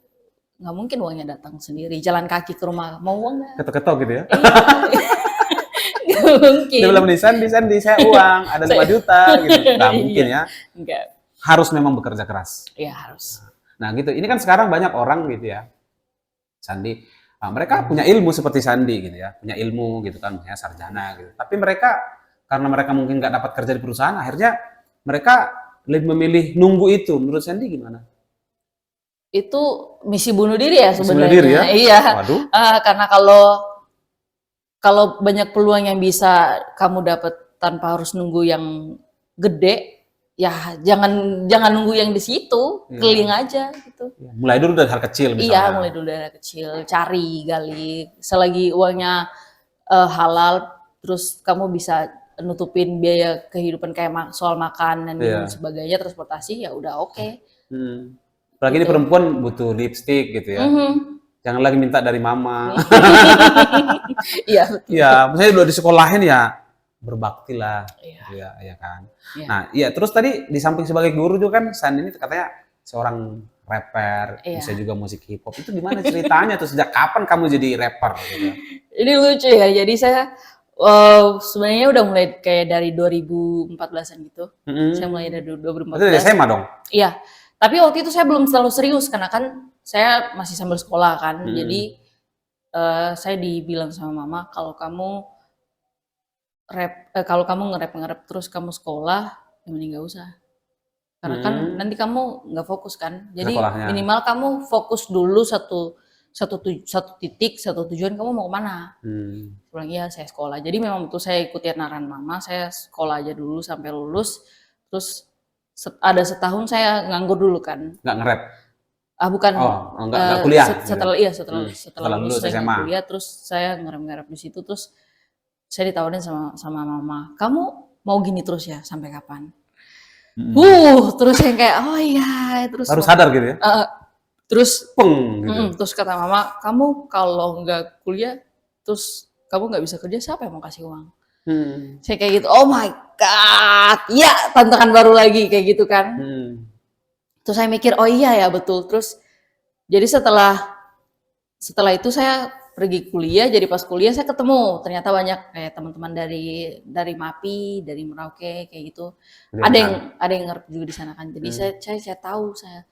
nggak mungkin uangnya datang sendiri. Jalan kaki ke rumah, mau uang nggak? Ketok-ketok gitu ya? Nggak mungkin. Dia bilang nih, Sandy, saya uang, ada 5 juta gitu. Nggak mungkin ya. Enggak. Harus memang bekerja keras. Iya, harus. Nah gitu, ini kan sekarang banyak orang gitu ya, Sandy, mereka punya ilmu seperti Sandy gitu ya, punya ilmu gitu kan, misalnya sarjana gitu. Tapi mereka, karena mereka mungkin nggak dapat kerja di perusahaan, akhirnya mereka lebih memilih nunggu itu. Menurut Sandy gimana? Itu misi bunuh diri ya sebenarnya. Bunuh diri ya? Iya. Waduh. Karena kalau banyak peluang yang bisa kamu dapat tanpa harus nunggu yang gede, ya jangan nunggu yang di situ, keliling aja gitu. Mulai dulu dari hal kecil misalnya. Iya, mulai dulu dari hal kecil, cari, gali. Selagi uangnya halal, terus kamu bisa nutupin biaya kehidupan kayak soal makan dan sebagainya, transportasi ya udah oke. Apalagi ini gitu. perempuan butuh lipstick gitu ya. Jangan lagi minta dari mama. Iya betul. Ya, misalnya udah disekolahin ya berbakti lah. Iya. Ya kan. Iya. Nah, iya terus tadi di samping sebagai guru juga kan San ini katanya seorang rapper, Iya. bisa juga musik hip hop. Itu gimana ceritanya tuh? Sejak kapan kamu jadi rapper gitu? Ini lucu ya. Jadi saya sebenarnya udah mulai kayak dari 2014-an gitu. Saya mulai dari Itu 2014. dari SMA dong? Iya. Tapi waktu itu saya belum terlalu serius karena kan saya masih sambil sekolah kan. Jadi saya dibilang sama mama kalau kamu kalau kamu nge-rap terus kamu sekolah, ya mending nggak usah. Karena kan nanti kamu nggak fokus kan. Jadi Sekolahnya. minimal kamu fokus dulu satu titik, satu tujuan kamu mau kemana. Bilang iya saya sekolah. Jadi memang betul saya ikutin arahan mama, saya sekolah aja dulu sampai lulus. Terus ada setahun saya nganggur dulu kan. Nggak nge-rap? Bukan. Nggak kuliah? Setelah lulus saya SMA. kuliah, terus saya ngerem-ngerem di situ, terus saya ditawarin sama mama, kamu mau gini terus ya sampai kapan? Terus yang kayak oh iya, terus Baru sadar gitu ya? Terus Peng gitu. terus kata mama, kamu kalau nggak kuliah, terus kamu nggak bisa kerja, siapa yang mau kasih uang? Saya kayak gitu, oh my god, ya tantangan baru lagi kayak gitu kan. Terus saya mikir, oh iya ya betul. Terus jadi setelah itu saya pergi kuliah, jadi pas kuliah saya ketemu ternyata banyak kayak teman-teman dari MAPI, dari Merauke kayak gitu. Ada yang ngerti juga di sana kan. Jadi saya tahu, saya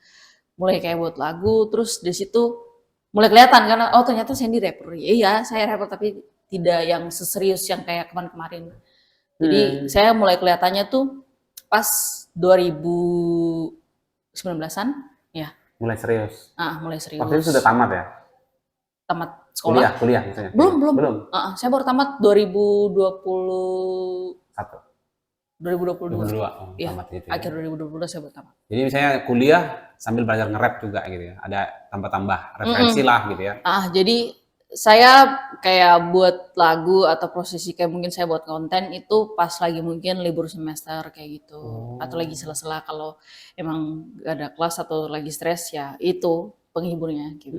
mulai kayak buat lagu, terus di situ mulai kelihatan karena oh ternyata Sandy rapper. Iya, saya rapper tapi tidak yang seserius yang kayak kemarin-kemarin. Jadi saya mulai kelihatannya tuh pas 2019-an ya. Mulai serius. Mulai serius. Waktu itu sudah tamat ya? Tamat sekolah. Kuliah maksudnya. Belum. Saya baru tamat 2021. 2022. Ya, tamat itu. Akhir 2022 saya baru tamat. Jadi misalnya kuliah sambil belajar nge-rap juga gitu ya. Ada tambah-tambah referensi lah gitu ya. Jadi saya kayak buat lagu atau prosesi kayak mungkin saya buat konten itu pas lagi mungkin libur semester kayak gitu. Atau lagi sela-sela kalau emang gak ada kelas atau lagi stres ya itu penghiburnya gitu.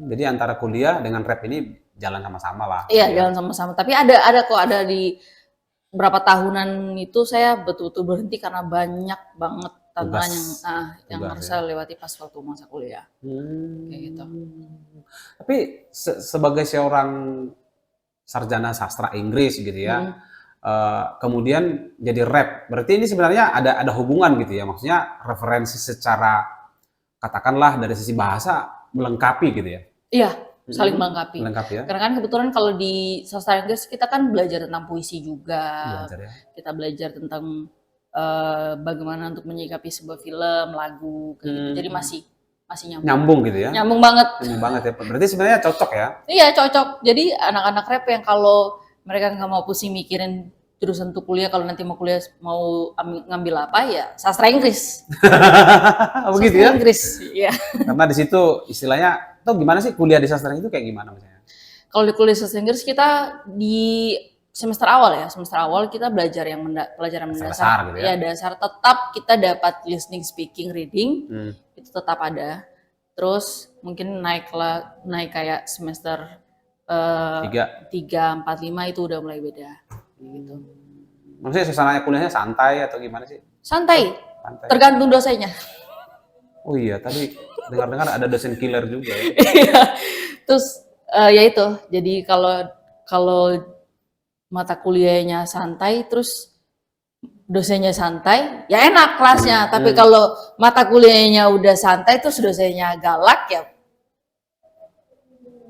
Jadi antara kuliah dengan rap ini jalan sama-sama lah. Iya, jalan sama-sama. Tapi ada di berapa tahunan itu saya betul-betul berhenti karena banyak banget tantangan yang harus saya lewati pas waktu masa kuliah. Kayak gitu. Tapi sebagai seorang sarjana sastra Inggris gitu ya, kemudian jadi rap, berarti ini sebenarnya ada hubungan gitu ya, maksudnya referensi secara katakanlah dari sisi bahasa melengkapi gitu ya? Iya, saling melengkapi. Ya? Karena kan kebetulan kalau di sastra Inggris kita kan belajar tentang puisi juga, kita belajar tentang bagaimana untuk menyikapi sebuah film, lagu, gitu. Jadi masih nyambung. Nyambung gitu ya? Nyambung banget. Nyambung banget ya. Berarti sebenarnya cocok ya? Iya cocok. Jadi anak-anak rap yang kalau mereka nggak mau pusing mikirin jurusan untuk kuliah, kalau nanti mau kuliah mau ngambil apa ya sastra Inggris. Begitu ya? Inggris, ya. Karena di situ istilahnya, atau gimana sih kuliah di sastra itu kayak gimana misalnya? Kalau di kuliah sastra Inggris kita di semester awal kita belajar yang pelajaran mendasar, gitu ya? Ya dasar, tetap kita dapat listening, speaking, reading, itu tetap ada. Terus mungkin naik kayak semester 3, 4, 5 itu udah mulai beda. Gitu. Maksudnya suasananya kuliahnya santai atau gimana sih? Santai. Tergantung dosennya. Oh iya, tadi dengar-dengar ada dosen killer juga ya. Terus ya itu, jadi kalau mata kuliahnya santai, terus dosennya santai, ya enak kelasnya. Tapi kalau mata kuliahnya udah santai, terus dosennya galak ya.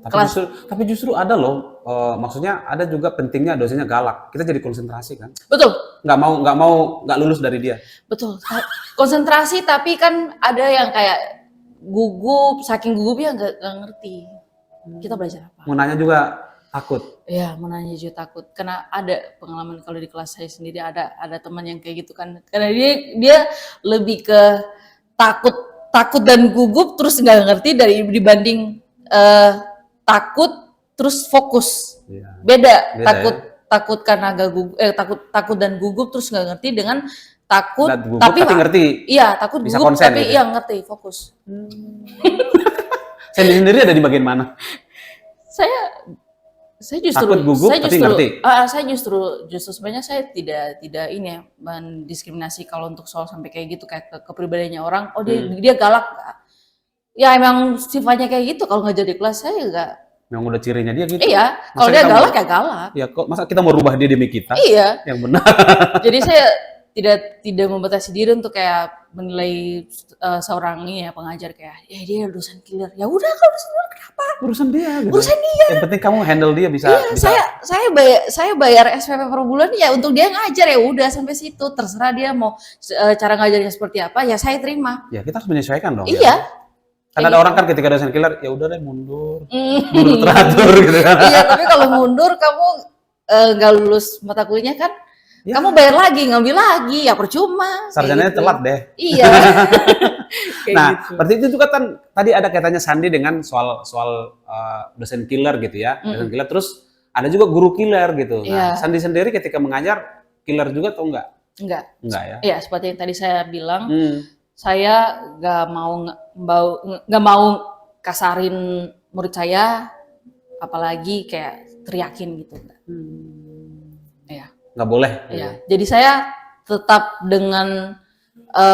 Tapi justru ada loh, maksudnya ada juga pentingnya dosennya galak. Kita jadi konsentrasi kan? Betul. Nggak lulus dari dia. Betul. Konsentrasi, tapi kan ada yang kayak gugup, saking gugupnya nggak ngerti. Kita belajar apa? Mau nanya juga takut. Iya, mau nanya juga takut. Karena ada pengalaman kalau di kelas saya sendiri ada teman yang kayak gitu kan. Karena dia lebih ke takut dan gugup terus nggak ngerti dibanding takut terus fokus. Beda takut karena takut dan gugup terus nggak ngerti dengan takut, Dan gugup, tapi ngerti. Iya, takut Bisa gugup, konsen tapi gitu. iya ngerti, fokus. Sandy sendiri ada di bagian mana? Saya justru Takut gugup, tapi ngerti. saya justru sebenarnya saya tidak ini ya mendiskriminasi kalau untuk soal sampai kayak gitu kayak kepribadiannya orang. Oh dia galak nggak? Ya emang sifatnya kayak gitu. Kalau nggak jadi kelas saya nggak. Yang udah cirinya dia gitu. Iya, kalau dia galak ya galak. Ya kok masa kita mau rubah dia demi kita? Iya. Yang benar. Jadi saya tidak membatasi diri untuk kayak menilai seorang ini ya pengajar kayak ya dia dosen killer. Ya udah kalau dosen killer kenapa? Urusan dia gitu. Urusan dia. Yang penting kamu handle dia bisa. Iya, bisa. saya bayar SPP per bulan ya untuk dia ngajar ya udah sampai situ. Terserah dia mau cara ngajarnya seperti apa ya saya terima. Ya kita harus menyesuaikan dong. Iya. Ya. Karena ada orang kan ketika dosen killer ya udah deh mundur teratur gitu kan. Iya, tapi kalau mundur kamu nggak lulus mata kuliahnya kan, Ya. kamu bayar lagi, ngambil lagi, ya percuma. Sarjananya gitu. telat deh. Iya. Nah, gitu. berarti itu juga kan tadi ada kaitannya Sandi dengan soal dosen killer gitu ya. Dosen killer terus ada juga guru killer gitu. Nah, Iya. Sandi sendiri ketika mengajar killer juga atau enggak? Enggak. Enggak ya. Iya, seperti yang tadi saya bilang, saya nggak mau kasarin murid saya, apalagi kayak teriakin gitu. Iya. Nggak boleh. Iya. Jadi saya tetap dengan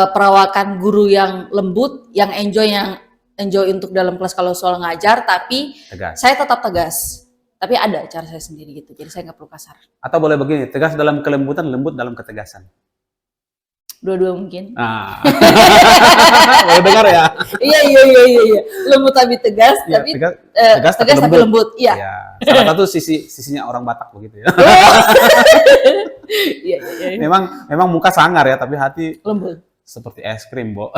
perawakan guru yang lembut, yang enjoy untuk dalam kelas kalau soal ngajar, tapi Tegas. saya tetap tegas. Tapi ada cara saya sendiri gitu. Jadi saya nggak perlu kasar. Atau boleh begini, tegas dalam kelembutan, lembut dalam ketegasan. Dua-dua mungkin. Nah. Boleh dengar ya? Iya. Lembut tapi tegas, Iya, tapi tegas tapi lembut. Iya. Ya, salah satu sisinya orang Batak begitu ya. Iya. Memang muka sangar ya, tapi hati Lembut. seperti es krim, Bo.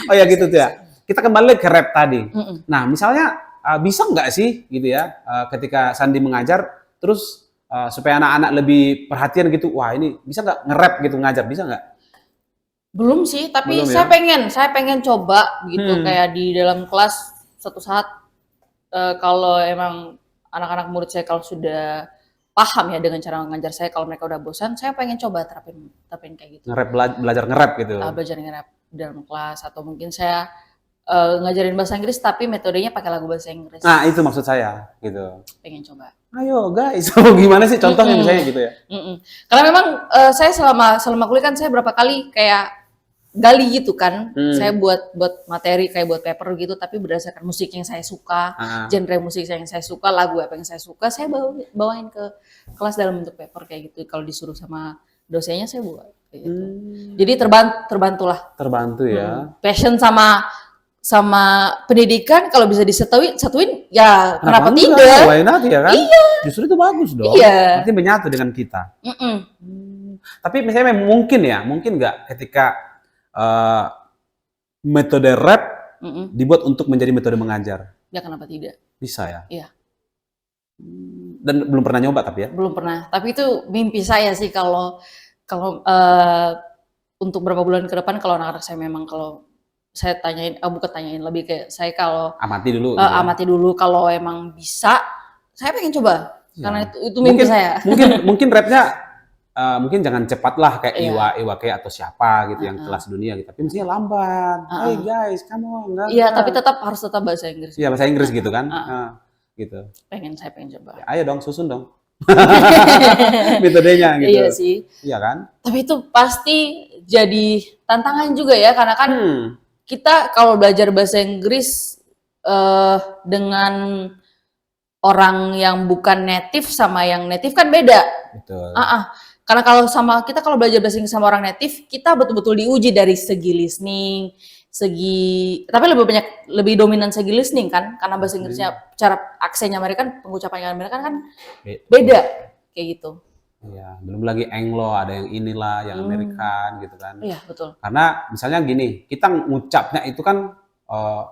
Oh ya gitu tuh ya. Kita kembali ke rap tadi. Nah, misalnya bisa nggak sih gitu ya, ketika Sandi mengajar, terus supaya anak-anak lebih perhatian gitu, wah ini bisa nggak nge-rap gitu ngajar, bisa nggak? Belum sih, tapi Belum, saya pengen coba gitu kayak di dalam kelas suatu saat kalau emang anak-anak murid saya kalau sudah paham ya dengan cara ngajar saya, kalau mereka udah bosan, saya pengen coba terapin kayak gitu. Nge-rap, belajar nge-rap gitu. Belajar nge-rap dalam kelas atau mungkin saya ngajarin bahasa Inggris tapi metodenya pakai lagu bahasa Inggris. Nah, itu maksud saya gitu. Pengen coba. Ayo guys, gimana sih contohnya misalnya gitu ya? Karena memang saya selama kuliah kan saya berapa kali kayak gali gitu kan. Saya buat materi kayak buat paper gitu tapi berdasarkan musik yang saya suka, genre musik yang saya suka, lagu apa yang saya suka, saya bawain ke kelas dalam bentuk paper kayak gitu. Kalau disuruh sama dosennya saya buat kayak gitu. Jadi terbantulah. Terbantu ya. Passion sama pendidikan kalau bisa satuin ya kenapa tidak? Why not ya kan? Iya. Justru itu bagus dong. Iya. Berarti menyatu dengan kita. Tapi misalnya mungkin nggak ketika metode rap dibuat untuk menjadi metode mengajar? Ya kenapa tidak? Bisa ya? Iya. Dan belum pernah nyoba tapi ya? Belum pernah. Tapi itu mimpi saya sih kalau untuk beberapa bulan ke depan kalau anak-anak saya memang kalau saya tanyain, bukan tanyain lebih kayak saya kalau amati dulu. amati dulu kalau emang bisa, saya pengen coba karena itu mimpi mungkin, saya. Mungkin rapnya mungkin jangan cepat lah kayak Iwake atau siapa gitu yang kelas dunia gitu. Tapi mestinya lambat. Hey guys, come on. Iya, tapi harus tetap bahasa Inggris. Iya bahasa Inggris gitu kan. Gitu. Saya pengen coba. Ya, ayo dong, susun dong. Metodenya gitu. Iya sih. Iya kan? Tapi itu pasti jadi tantangan juga ya karena kan kita kalau belajar bahasa Inggris dengan orang yang bukan native sama yang native kan beda. Betul. Karena kalau belajar bahasa Inggris sama orang native, kita betul-betul diuji dari segi listening, tapi lebih dominan segi listening kan, karena bahasa Inggrisnya cara aksennya mereka kan, pengucapannya mereka kan beda kayak gitu. Iya, belum lagi Anglo, ada yang inilah, yang Amerikan gitu kan. Iya, betul. Karena misalnya gini, kita ngucapnya itu kan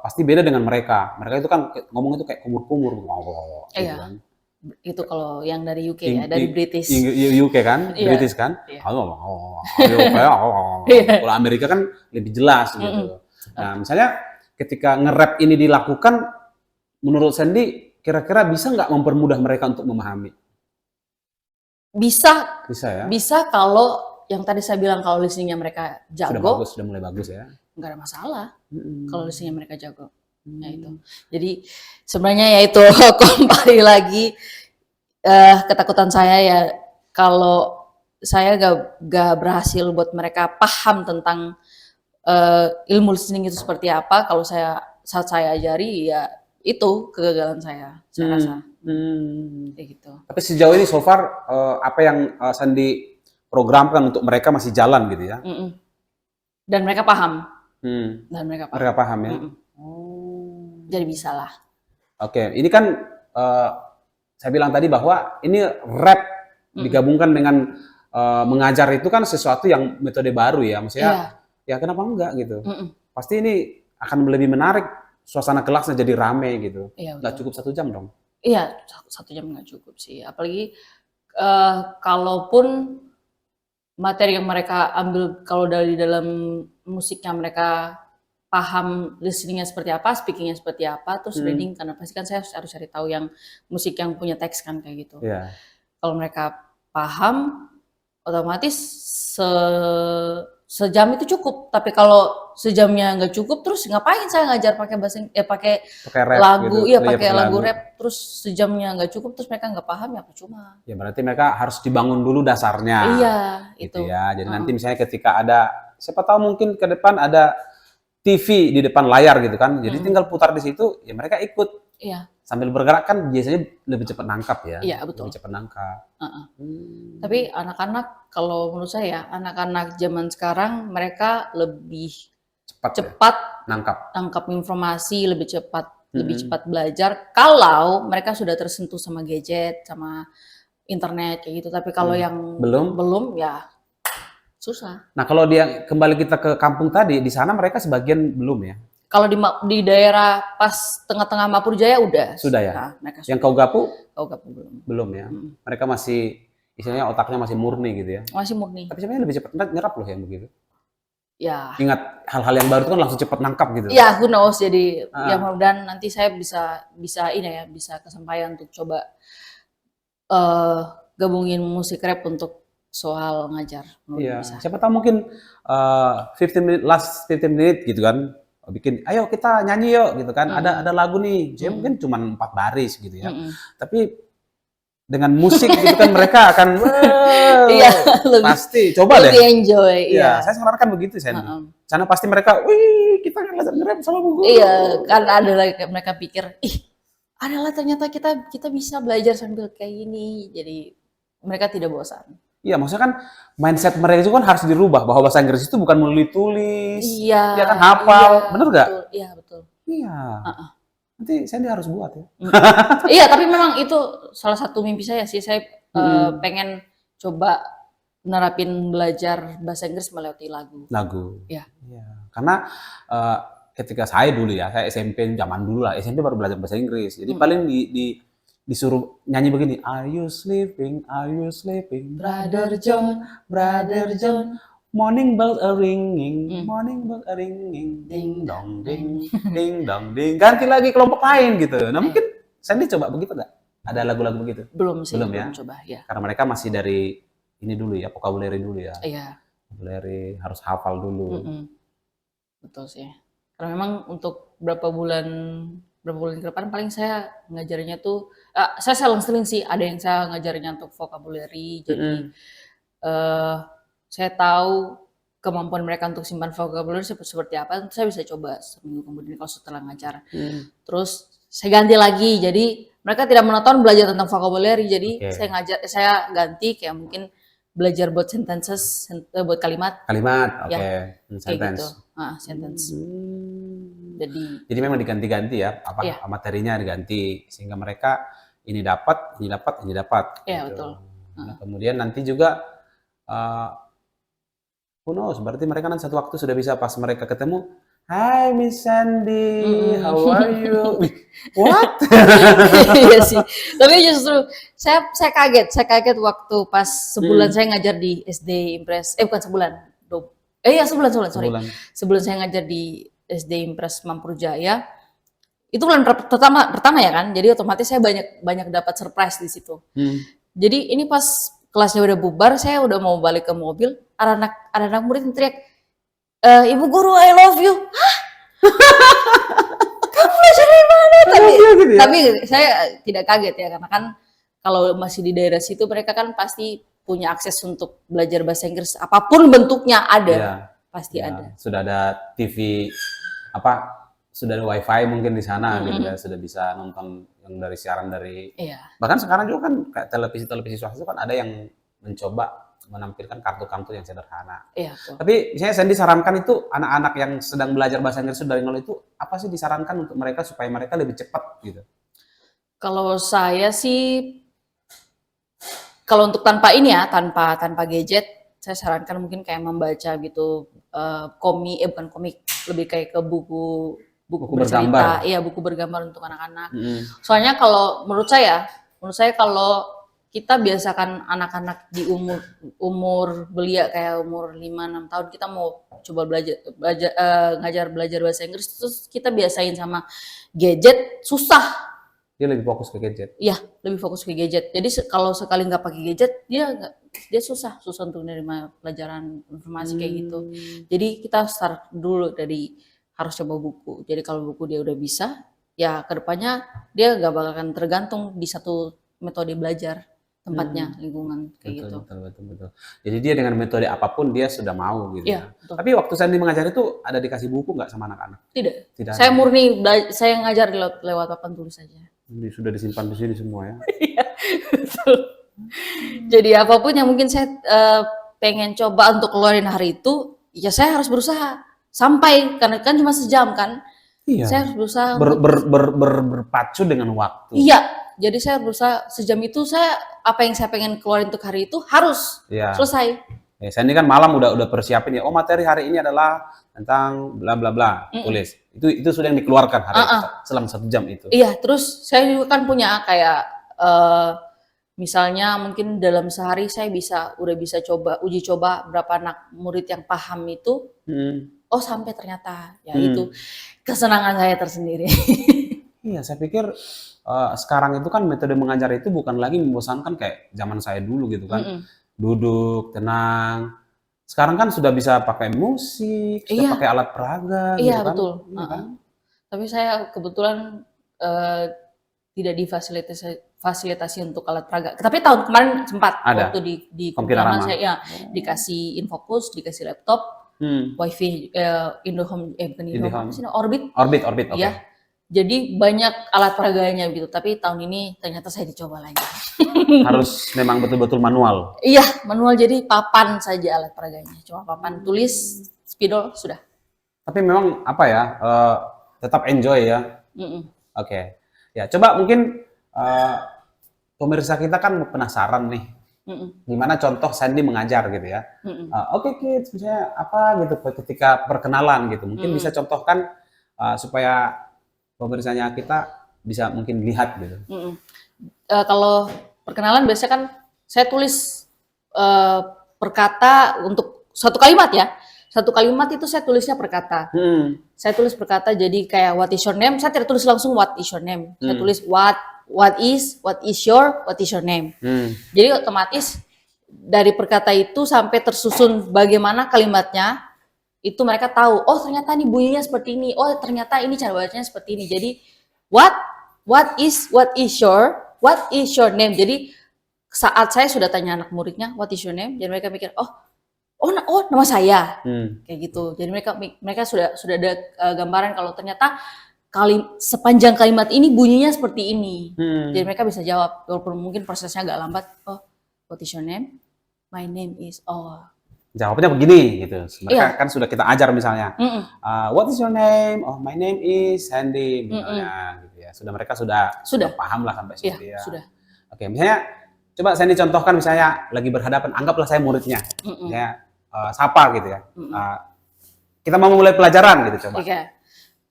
pasti beda dengan mereka. Mereka itu kan ngomong itu kayak kumur-kumur gitu Iya. kan. Itu kalau yang dari UK ya, dari British. UK kan, British kan. Kalau Amerika kan lebih jelas gitu. Nah, misalnya ketika nge-rap ini dilakukan, menurut Sandy, kira-kira bisa nggak mempermudah mereka untuk memahami? Bisa ya? Bisa kalau yang tadi saya bilang kalau listeningnya mereka Sudah jago, bagus, sudah mulai bagus ya. nggak ada masalah Mm-mm. kalau listeningnya mereka jago. Ya itu. Jadi sebenarnya ya itu kembali lagi ketakutan saya ya kalau saya gak berhasil buat mereka paham tentang ilmu listening itu seperti apa. Kalau saat saya ajari ya itu kegagalan saya rasa. Kayak gitu. Tapi sejauh ini so far apa yang Sandi programkan untuk mereka masih jalan gitu ya? Dan mereka paham. Dan mereka paham. Mereka paham ya. Jadi bisa lah. Oke, ini kan saya bilang tadi bahwa ini rap digabungkan dengan mengajar itu kan sesuatu yang metode baru ya, maksudnya ya kenapa enggak gitu? Pasti ini akan lebih menarik, suasana kelasnya jadi rame gitu. Nggak cukup 1 jam dong? Iya, 1 jam nggak cukup sih. Apalagi kalaupun materi yang mereka ambil kalau dari dalam musiknya mereka paham listeningnya seperti apa, speakingnya seperti apa, terus reading, karena pasti kan saya harus cari tahu yang musik yang punya teks kan kayak gitu. Kalau mereka paham, otomatis sejam itu cukup. Tapi kalau sejamnya nggak cukup, terus ngapain saya ngajar pakai pakai lagu, gitu. Pakai lagu rap, terus sejamnya nggak cukup, terus mereka nggak paham ya percuma. Ya berarti mereka harus dibangun dulu dasarnya. Iya, gitu ya. Jadi nanti misalnya ketika ada, siapa tahu mungkin ke depan ada TV di depan layar gitu kan, jadi tinggal putar di situ, ya mereka ikut. Iya. Sambil bergerak kan biasanya lebih cepat nangkap ya. Iya, betul. Lebih cepat nangkap. Tapi anak-anak, kalau menurut saya, anak-anak zaman sekarang mereka lebih cepat nangkap informasi, lebih cepat belajar. Kalau mereka sudah tersentuh sama gadget, sama internet kayak gitu. Tapi kalau yang belum ya susah. Nah kalau dia kembali kita ke kampung tadi, di sana mereka sebagian belum ya? Kalau di daerah pas tengah-tengah Mapur Jaya udah. Sudah ya? Nah, mereka yang Kaugapu? Kaugapu belum. Belum ya? Mereka masih, istilahnya otaknya masih murni gitu ya? Masih murni. Tapi sebenarnya lebih cepat nyerap loh yang begitu. Ya. Ingat hal-hal yang baru itu kan langsung cepat nangkap gitu. Ya, who knows. Jadi ya mudah-mudahan nanti saya bisa kesampaian untuk coba gabungin musik rap untuk soal ngajar. Iya. Siapa tahu mungkin 15 minute gitu kan, bikin, ayo kita nyanyi yuk gitu kan, ada lagu nih, jadi mungkin cuma 4 baris gitu ya, tapi dengan musik gitu kan mereka akan pasti coba deh. Lebih enjoy. Iya, saya sarankan begitu Sandy. Karena pasti mereka, wih kita kan belajar nge-rap sama Bu Guru. Iya, kan ada lagi mereka pikir, adalah ternyata kita bisa belajar sambil kayak gini, jadi mereka tidak bosan. Iya, maksudnya kan mindset mereka itu kan harus dirubah, bahwa bahasa Inggris itu bukan melalui tulis, ya kan hafal, bener nggak? Iya, betul. Iya. Nanti Sandy harus buat ya. Iya, tapi memang itu salah satu mimpi saya sih. Saya pengen coba nerapin belajar bahasa Inggris melalui lagu. Iya. Karena ketika saya dulu ya, saya SMP zaman dulu lah, SMP baru belajar bahasa Inggris. Jadi paling disuruh nyanyi begini, Are you sleeping, Brother John, morning bell a ringing, ding dong ding, ding dong ding. Ganti lagi kelompok lain gitu. Nah mungkin Sandy coba begitu nggak? Ada lagu-lagu begitu? Belum sih, belum ya? Coba ya. Karena mereka masih dari ini dulu ya, vocabulary dulu ya. Iya. Vocabulary harus hafal dulu. Betul sih. Karena memang untuk berapa bulan ke depan paling saya ngajarnya tuh, saya selang-seling sih, ada yang saya ngajarnya untuk vocabulary, jadi saya tahu kemampuan mereka untuk simpan vocabulary seperti apa, saya bisa coba seminggu kemudian kalau setelah ngajar. Terus saya ganti lagi, jadi mereka tidak monoton belajar tentang vocabulary, jadi saya ganti kayak mungkin belajar buat sentences, buat kalimat. Sentence. Sentence. Jadi memang diganti-ganti ya, materinya diganti sehingga mereka ini dapat. Iya, gitu. betul. Nah, kemudian nanti juga who knows, berarti mereka kan satu waktu sudah bisa pas mereka ketemu, Hi Miss Sandy, how are you? What? Iya sih. Tapi justru saya kaget waktu pas sebulan saya ngajar di SD Impres, bukan sebulan. Sebulan, sorry. Sebulan saya ngajar di SD Impres Mampur Jaya. Itu bulan pertama ya kan. Jadi otomatis saya banyak dapat surprise di situ. Jadi ini pas kelasnya udah bubar, saya udah mau balik ke mobil, ada anak murid yang teriak, Ibu guru I love you. Hah? Kamu belajar dari mana? Gitu ya? Tapi saya tidak kaget ya, karena kan kalau masih di daerah situ mereka kan pasti punya akses untuk belajar bahasa Inggris apapun bentuknya ada. Iya. Pasti Ya, ada. sudah ada TV sudah ada wifi mungkin di sana gitu ya, sudah bisa nonton yang dari siaran dari Iya. bahkan sekarang juga kan kayak televisi swasta itu kan ada yang mencoba menampilkan kartu-kartu yang sederhana. Iya, betul. Tapi saya Sandy sarankan itu anak-anak yang sedang belajar bahasa Inggris dari nol itu apa sih disarankan untuk mereka supaya mereka lebih cepat gitu? Kalau saya sih, kalau untuk tanpa ini ya, tanpa gadget, saya sarankan mungkin kayak membaca gitu, bukan komik, lebih kayak ke buku Buku bercerita, bergambar. iya buku bergambar untuk anak-anak. Mm-mm. Soalnya kalau menurut saya kalau kita biasakan anak-anak di umur belia kayak umur 5-6 tahun, kita mau coba belajar bahasa Inggris, terus kita biasain sama gadget, susah. Dia lebih fokus ke gadget. Iya, lebih fokus ke gadget. Jadi kalau sekali nggak pakai gadget, dia susah untuk menerima pelajaran informasi kayak gitu. Jadi kita start dulu dari harus coba buku. Jadi kalau buku dia udah bisa, ya kedepannya dia nggak bakalan tergantung di satu metode belajar, tempatnya, lingkungan kayak gitu. Betul. Jadi dia dengan metode apapun dia sudah mau gitu Iya, ya. betul. Tapi waktu Sandy mengajar itu ada dikasih buku nggak sama anak-anak? Tidak. Tidak. Saya murni saya ngajar lewat papan tulis saja. Sudah disimpan di sini semua ya. Betul. Jadi apapun yang mungkin saya pengen coba untuk keluarin hari itu, ya saya harus berusaha sampai, karena kan cuma sejam kan. Iya. Saya harus berusaha berpacu dengan waktu. Iya, jadi saya harus berusaha sejam itu, apa yang saya pengen keluarin untuk hari itu harus selesai. Ya, Sandy kan malam udah persiapin ya. Oh, materi hari ini adalah tentang bla bla bla, tulis. Itu sudah yang dikeluarkan selang 1 jam itu. Iya, terus saya juga kan punya kayak misalnya mungkin dalam sehari saya udah bisa uji coba berapa anak murid yang paham itu. Oh, sampai ternyata ya itu kesenangan saya tersendiri. Iya, saya pikir sekarang itu kan metode mengajar itu bukan lagi membosankan kayak zaman saya dulu gitu kan. Duduk, tenang. Sekarang kan sudah bisa pakai musik, sudah pakai alat peraga gitu Iya, kan. betul. Iya kan? Tapi saya kebetulan tidak difasilitasi untuk alat peraga. Tapi tahun kemarin sempat Ada. Waktu di Kompirama. saya dikasih Infocus, dikasih laptop, wifi Indohome, bukan Indohome, Orbit. Orbit, oke. Iya. Jadi banyak alat peraganya gitu. Tapi tahun ini ternyata saya dicoba lagi. Harus memang betul-betul manual. Iya, manual, jadi papan saja alat peraganya. Cuma papan tulis, spidol, sudah. Tapi memang apa ya, tetap enjoy ya. Oke. Ya, coba mungkin pemirsa kita kan penasaran nih. Gimana contoh Sandy mengajar gitu ya. Oke kids, misalnya apa gitu ketika perkenalan gitu. Mungkin bisa contohkan supaya pemirsanya kita bisa mungkin lihat gitu. Kalau perkenalan biasanya kan saya tulis per kata untuk satu kalimat ya. Satu kalimat itu saya tulisnya per kata. Saya tulis per kata, jadi kayak what is your name, saya tidak tulis langsung what is your name. Saya tulis what is your name. Jadi otomatis dari per kata itu sampai tersusun bagaimana kalimatnya, itu mereka tahu, oh ternyata ini bunyinya seperti ini, oh ternyata ini cara bacanya seperti ini. Jadi what is your name. Jadi saat saya sudah tanya anak muridnya what is your name, jadi mereka mikir oh nama saya, kayak gitu. Jadi mereka sudah ada gambaran kalau ternyata sepanjang kalimat ini bunyinya seperti ini. Jadi mereka bisa jawab, walaupun mungkin prosesnya agak lambat. Oh, what is your name? My name is Jawabnya begini gitu. Mereka kan sudah kita ajar misalnya. What is your name? Oh, my name is Sandy misalnya gitu ya. Mereka sudah paham lah sampai situ ya. Sudah. Oke, misalnya coba Sandy contohkan misalnya lagi berhadapan, anggaplah saya muridnya. Misalnya sapa gitu ya. Kita mau mulai pelajaran gitu, coba. Okay.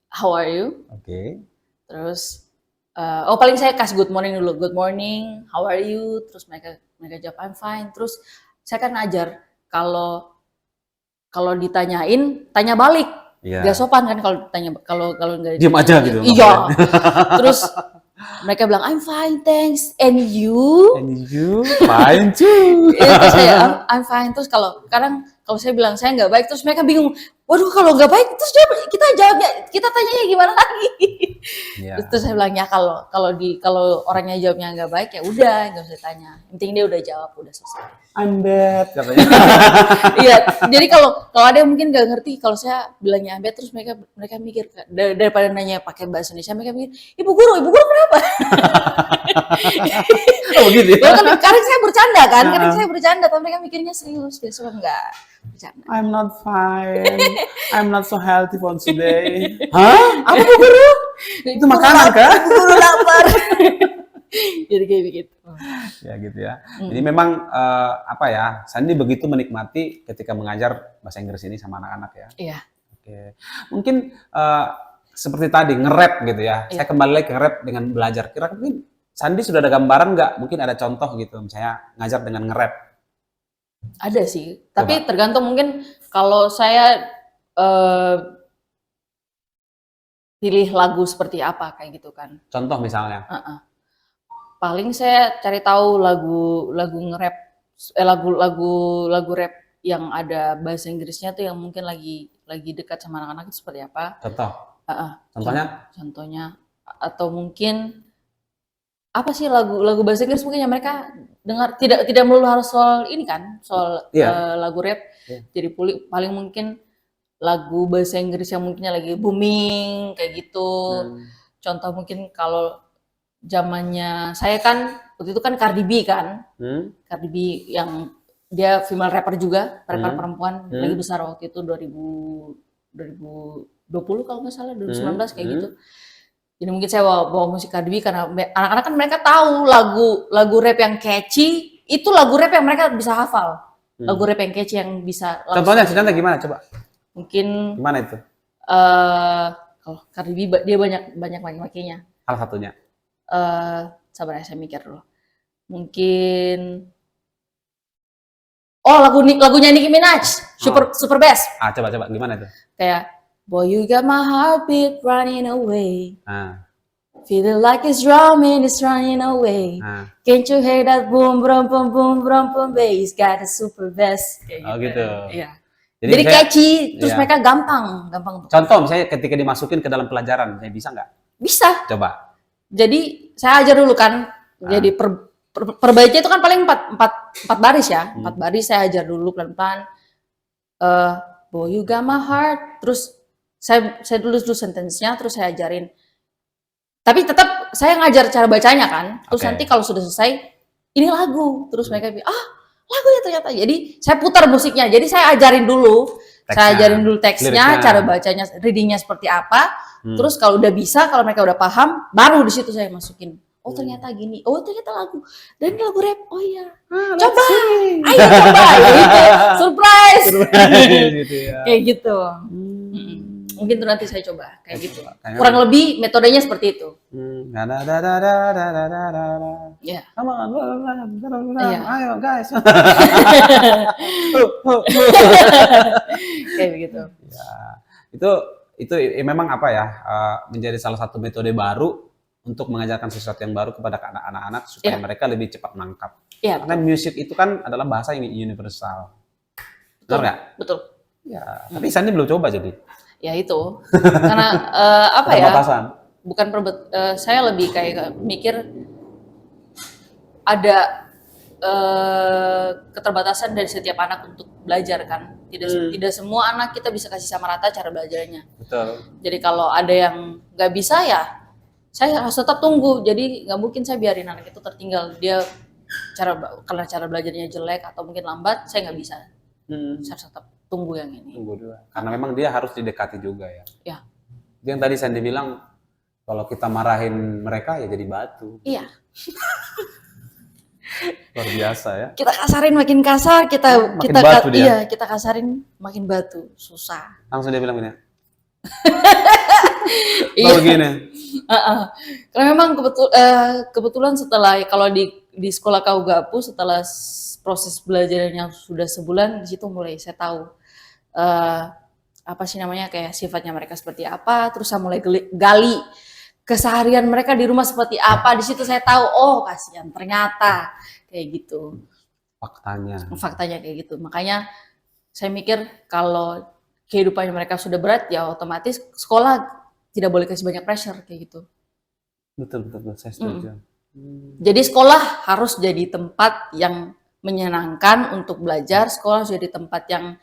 How are you? Oke. Terus paling saya kasih good morning dulu. Good morning, how are you? Terus mereka jawab I'm fine. Terus saya kan ajar kalau ditanyain, tanya balik. Gak sopan kan kalau nggak diam aja gitu. Iya. Terus mereka bilang I'm fine, thanks. And you? And you? Fine too. Terus saya I'm fine. Terus kalau kadang kalau saya bilang saya nggak baik, terus mereka bingung. Waduh, kalau nggak baik, terus kita jawabnya, kita tanyanya gimana lagi? Iya. Terus saya bilang ya kalau orangnya jawabnya nggak baik ya udah nggak usah tanya. Yang penting dia udah jawab, udah selesai. I'm bad katanya. Iya, jadi kalau ada yang mungkin nggak ngerti kalau saya bilangnya I'm bad, terus mereka mikir daripada nanya pakai bahasa Indonesia, mereka mikir ibu guru kenapa? Oh gitu ya. Kadang saya bercanda kan, tapi mereka mikirnya serius, dia suka nggak bercanda. I'm not fine. I'm not so healthy for today. Hah? Apa Bu Guru? Itu makanan kan? Guru lapar. Jadi kayak begitu. Ya gitu ya. Jadi memang apa ya, Sandi begitu menikmati ketika mengajar bahasa Inggris ini sama anak-anak ya. Iya. Oke. Mungkin seperti tadi nge-rap gitu ya. Saya kembali lagi ke rap dengan belajar. Kira-kira mungkin Sandi sudah ada gambaran nggak? Mungkin ada contoh gitu, misalnya ngajar dengan nge-rap. Ada sih, tapi tergantung mungkin kalau saya pilih lagu seperti apa kayak gitu kan. Contoh misalnya. Paling saya cari tahu lagu nge-rap, lagu rap yang ada bahasa Inggrisnya tuh yang mungkin lagi dekat sama anak-anak itu seperti apa. Contoh. Contohnya? Contohnya atau mungkin apa sih lagu bahasa Inggris mungkin yang mereka dengar, tidak melulu harus soal ini kan, soal lagu rap. Jadi paling mungkin lagu bahasa Inggris yang mungkinnya lagi booming kayak gitu. Contoh mungkin kalau zamannya saya kan waktu itu kan Cardi B kan. Cardi B yang dia female rapper juga, rapper perempuan lagi besar waktu itu 2020 kalau nggak salah, 2019 kayak gitu. Jadi mungkin saya bawa musik Cardi B karena anak-anak kan mereka tahu lagu rap yang catchy, itu lagu rap yang mereka bisa hafal. Lagu rap yang catchy yang bisa langsung. Contohnya gimana coba? Mungkin gimana itu? Kalau Cardi B dia banyak makainya. Salah satunya. Sabar ya, saya mikir dulu. Mungkin lagunya Nicki Minaj, Super Bass. Coba gimana itu? Kayak boy, you got my heartbeat running away. Feeling like it's drumming, it's running away. Can't you hear that boom, boom, boom, boom, boom, boom, bass? Got a super bass. Gitu. Iya. Jadi catchy, terus mereka gampang. Contoh misalnya ketika dimasukin ke dalam pelajaran, bisa nggak? Bisa. Coba. Jadi saya ajar dulu kan. Jadi per baitnya itu kan paling 4 baris ya. 4 baris saya ajar dulu pelan-pelan. Boy, you got my heart. Terus saya tulis dulu sentence-nya, terus saya ajarin. Tapi tetap saya ngajar cara bacanya kan. Terus nanti kalau sudah selesai, ini lagu. Terus mereka bilang, lagu ya ternyata. Jadi saya putar musiknya. Jadi saya ajarin dulu. Saya ajarin dulu teksnya, cara bacanya, readingnya seperti apa. Terus kalau udah bisa, kalau mereka udah paham, baru di situ saya masukin. Oh ternyata gini. Oh ternyata lagu. Dan ini lagu rap. Oh iya. Coba. Ayo coba. Gitu. Surprise. Gitu ya. Kayak gitu. Mungkin tuh nanti saya coba kayak gitu. Kurang lebih metodenya seperti itu. Ya. Ayo guys. Kayak begitu. Ya. Itu memang apa ya, menjadi salah satu metode baru untuk mengajarkan sesuatu yang baru kepada anak-anak supaya mereka lebih cepat menangkap. Karena musik itu kan adalah bahasa yang universal. Betul nggak? Betul. Ya, tapi Sandi belum coba jadi. Ya itu, karena apa ya? Bukan saya lebih kayak mikir ada keterbatasan dari setiap anak untuk belajar kan. Tidak semua anak kita bisa kasih sama rata cara belajarnya. Betul. Jadi kalau ada yang nggak bisa ya saya harus tetap tunggu. Jadi nggak mungkin saya biarin anak itu tertinggal. Dia karena cara belajarnya jelek atau mungkin lambat, saya nggak bisa. Saya harus tetap tunggu yang ini. Tunggu dulu. Karena memang dia harus didekati juga ya. Ya. Yang tadi Sandi bilang kalau kita marahin mereka ya jadi batu. Iya. Luar biasa ya. Kita kasarin makin kasar, kita batu dia. Iya, kita kasarin makin batu, susah. Langsung dia bilang gini. Lalu gini. Karena memang kebetulan setelah kalau di sekolah Kaugapu setelah proses belajarnya sudah sebulan, di situ mulai saya tahu apa sih namanya kayak sifatnya mereka seperti apa, terus saya mulai gali keseharian mereka di rumah seperti apa. Di situ saya tahu, oh kasihan ternyata kayak gitu. Faktanya kayak gitu. Makanya saya mikir kalau kehidupannya mereka sudah berat, ya otomatis sekolah tidak boleh kasih banyak pressure kayak gitu. Betul, saya setuju. Jadi sekolah harus jadi tempat yang menyenangkan untuk belajar, sekolah harus jadi tempat yang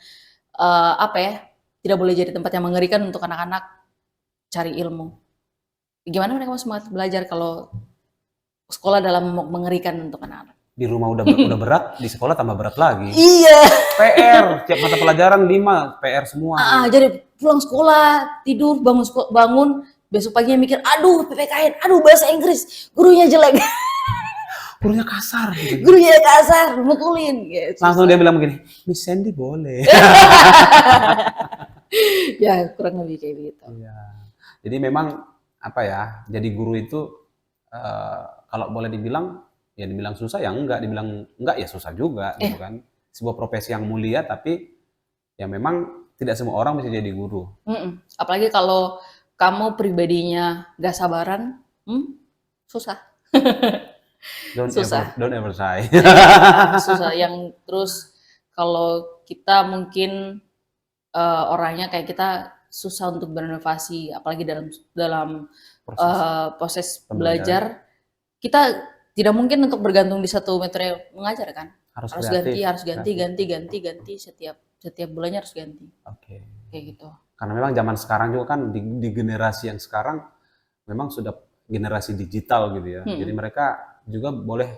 tidak boleh jadi tempat yang mengerikan untuk anak-anak cari ilmu. Gimana mereka mau semangat belajar kalau sekolah dalam mengerikan untuk anak-anak? Di rumah udah berat, di sekolah tambah berat lagi. Iya. PR, tiap mata pelajaran 5, PR semua. Jadi pulang sekolah, tidur, bangun, besok paginya mikir, aduh PPKN, aduh bahasa Inggris, gurunya jelek. Gurunya kasar. Gitu. Gurunya kasar, mukulin. Gitu. Langsung dia bilang begini, Miss Sandy boleh. Ya kurang lebih kayak gitu. Iya. Jadi memang jadi guru itu kalau boleh dibilang, ya dibilang susah ya dibilang enggak ya susah juga gitu kan. Sebuah profesi yang mulia tapi ya memang tidak semua orang bisa jadi guru. Apalagi kalau kamu pribadinya gak sabaran, susah. Don't ever say. Susah. Yang terus kalau kita mungkin orangnya kayak kita susah untuk berinovasi, apalagi dalam proses belajar, kita tidak mungkin untuk bergantung di satu metode mengajar kan. Harus ganti setiap bulannya harus ganti. Oke. Kayak gitu. Karena memang zaman sekarang juga kan di generasi yang sekarang memang sudah generasi digital gitu ya. Jadi mereka juga boleh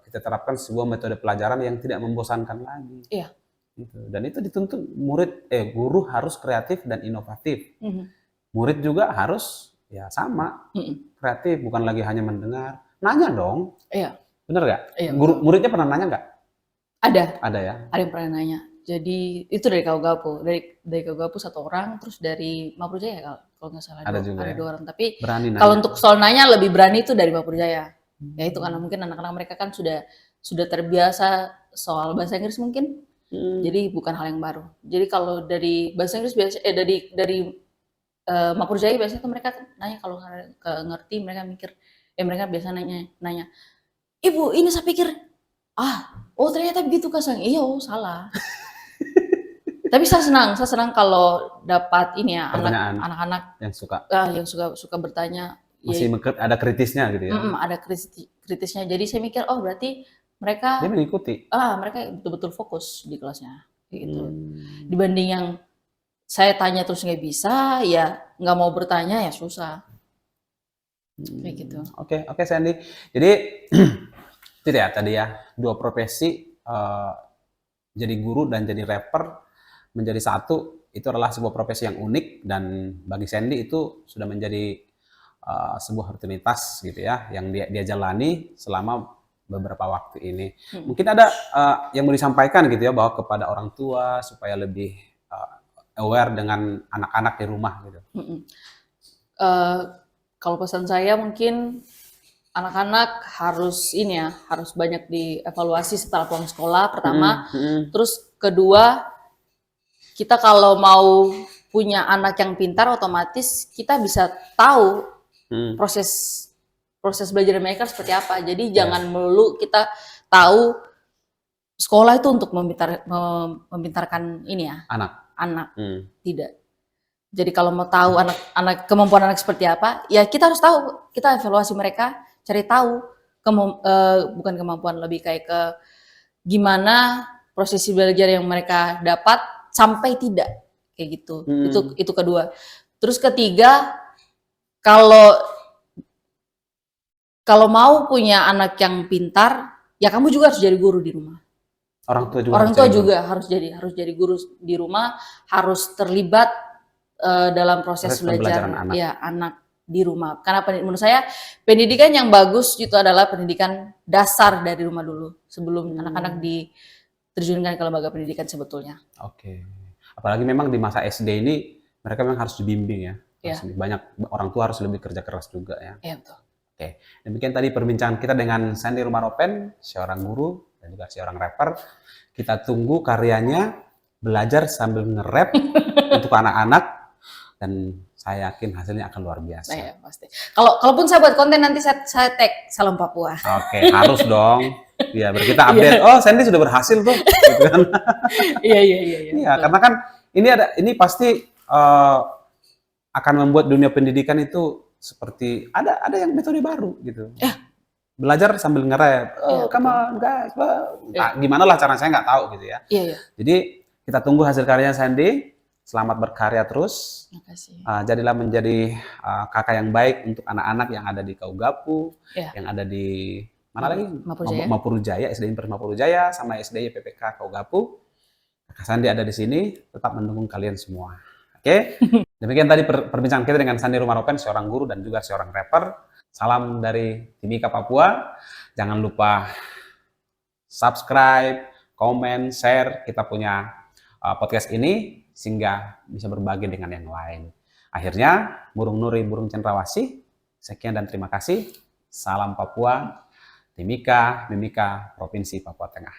kita terapkan sebuah metode pelajaran yang tidak membosankan lagi. Iya. Gitu. Dan itu dituntut guru harus kreatif dan inovatif. Murid juga harus ya sama kreatif, bukan lagi hanya mendengar. Nanya dong. Iya. Bener nggak? Iya, Muridnya pernah nanya nggak? Ada ya. Ada yang pernah nanya. Jadi itu dari Kaugapu, dari Kaugapu 1 orang, terus dari Mapurjaya kalau nggak salah ada 2 orang. Tapi kalau untuk soal nanya lebih berani itu dari Mapurjaya. Ya itu karena mungkin anak-anak mereka kan sudah terbiasa soal bahasa Inggris mungkin. Jadi bukan hal yang baru. Jadi kalau dari bahasa Inggris dari Mapurjaya biasanya tuh mereka nanya kalau ngerti, mereka mikir, mereka biasa nanya, Ibu ini saya pikir, ternyata begitu Kasang. Iya, salah. Tapi saya senang kalau dapat ini ya anak-anak yang suka bertanya. Masih ada kritisnya gitu ya. Ada kritisnya. Jadi saya mikir berarti mereka dia mengikuti. Mereka betul-betul fokus di kelasnya gitu. Dibanding yang saya tanya terus nggak bisa, ya nggak mau bertanya ya susah. Kayak gitu. Oke, Sandy. Jadi itu ya tadi ya 2 profesi, jadi guru dan jadi rapper menjadi satu, itu adalah sebuah profesi yang unik, dan bagi Sandy itu sudah menjadi sebuah rutinitas gitu ya yang dia jalani selama beberapa waktu ini. Mungkin ada yang mau disampaikan gitu ya, bahwa kepada orang tua supaya lebih aware dengan anak-anak di rumah gitu. Kalau pesan saya mungkin anak-anak harus banyak dievaluasi setelah pulang sekolah pertama. Terus kedua, kita kalau mau punya anak yang pintar, otomatis kita bisa tahu proses belajar mereka seperti apa. Jadi jangan melulu kita tahu sekolah itu untuk memintarkan anak. Tidak. Jadi kalau mau tahu kemampuan anak seperti apa, ya kita harus tahu, kita evaluasi mereka, cari tahu bukan kemampuan, lebih kayak ke gimana proses belajar yang mereka dapat sampai tidak kayak gitu. Itu kedua. Terus ketiga, kalau mau punya anak yang pintar, ya kamu juga harus jadi guru di rumah. Orang tua juga harus jadi guru di rumah, harus terlibat dalam proses belajar anak di rumah. Karena menurut saya pendidikan yang bagus itu adalah pendidikan dasar dari rumah dulu, sebelum anak-anak diterjunkan ke lembaga pendidikan sebetulnya. Oke. Apalagi memang di masa SD ini mereka memang harus dibimbing ya. Banyak orang tua harus lebih kerja keras juga ya. Iya, betul. Oke. Demikian tadi perbincangan kita dengan Sandy Rumaropen, seorang guru dan juga seorang rapper. Kita tunggu karyanya, belajar sambil nge-rap untuk anak-anak. dan saya yakin hasilnya akan luar biasa. Nah, ya, pasti. Kalaupun saya buat konten nanti saya tag Salam Papua. Oke, harus dong. Iya, biar kita update. Oh, Sandy sudah berhasil tuh. Gitu kan. Iya. Iya, karena kan ini pasti akan membuat dunia pendidikan itu seperti ada yang metode baru gitu. Belajar sambil nge-rap. Come on guys. Gimana lah cara saya nggak tahu gitu ya. Iya. Jadi kita tunggu hasil karyanya Sandy. Selamat berkarya terus. Makasih. Jadilah menjadi kakak yang baik untuk anak-anak yang ada di Kaugapu, yang ada di mana lagi? Mapurujaya, SD Impres Mapurujaya, sama SD PPK Kaugapu. Kakak Sandy ada di sini, tetap mendukung kalian semua. Oke? Demikian tadi perbincangan kita dengan Sandy Rumaropen, seorang guru dan juga seorang rapper. Salam dari Timika Papua. Jangan lupa subscribe, komen, share kita punya podcast ini sehingga bisa berbagi dengan yang lain. Akhirnya, burung nuri, burung cendrawasih. Sekian dan terima kasih. Salam Papua, Timika, Mimika, Provinsi Papua Tengah.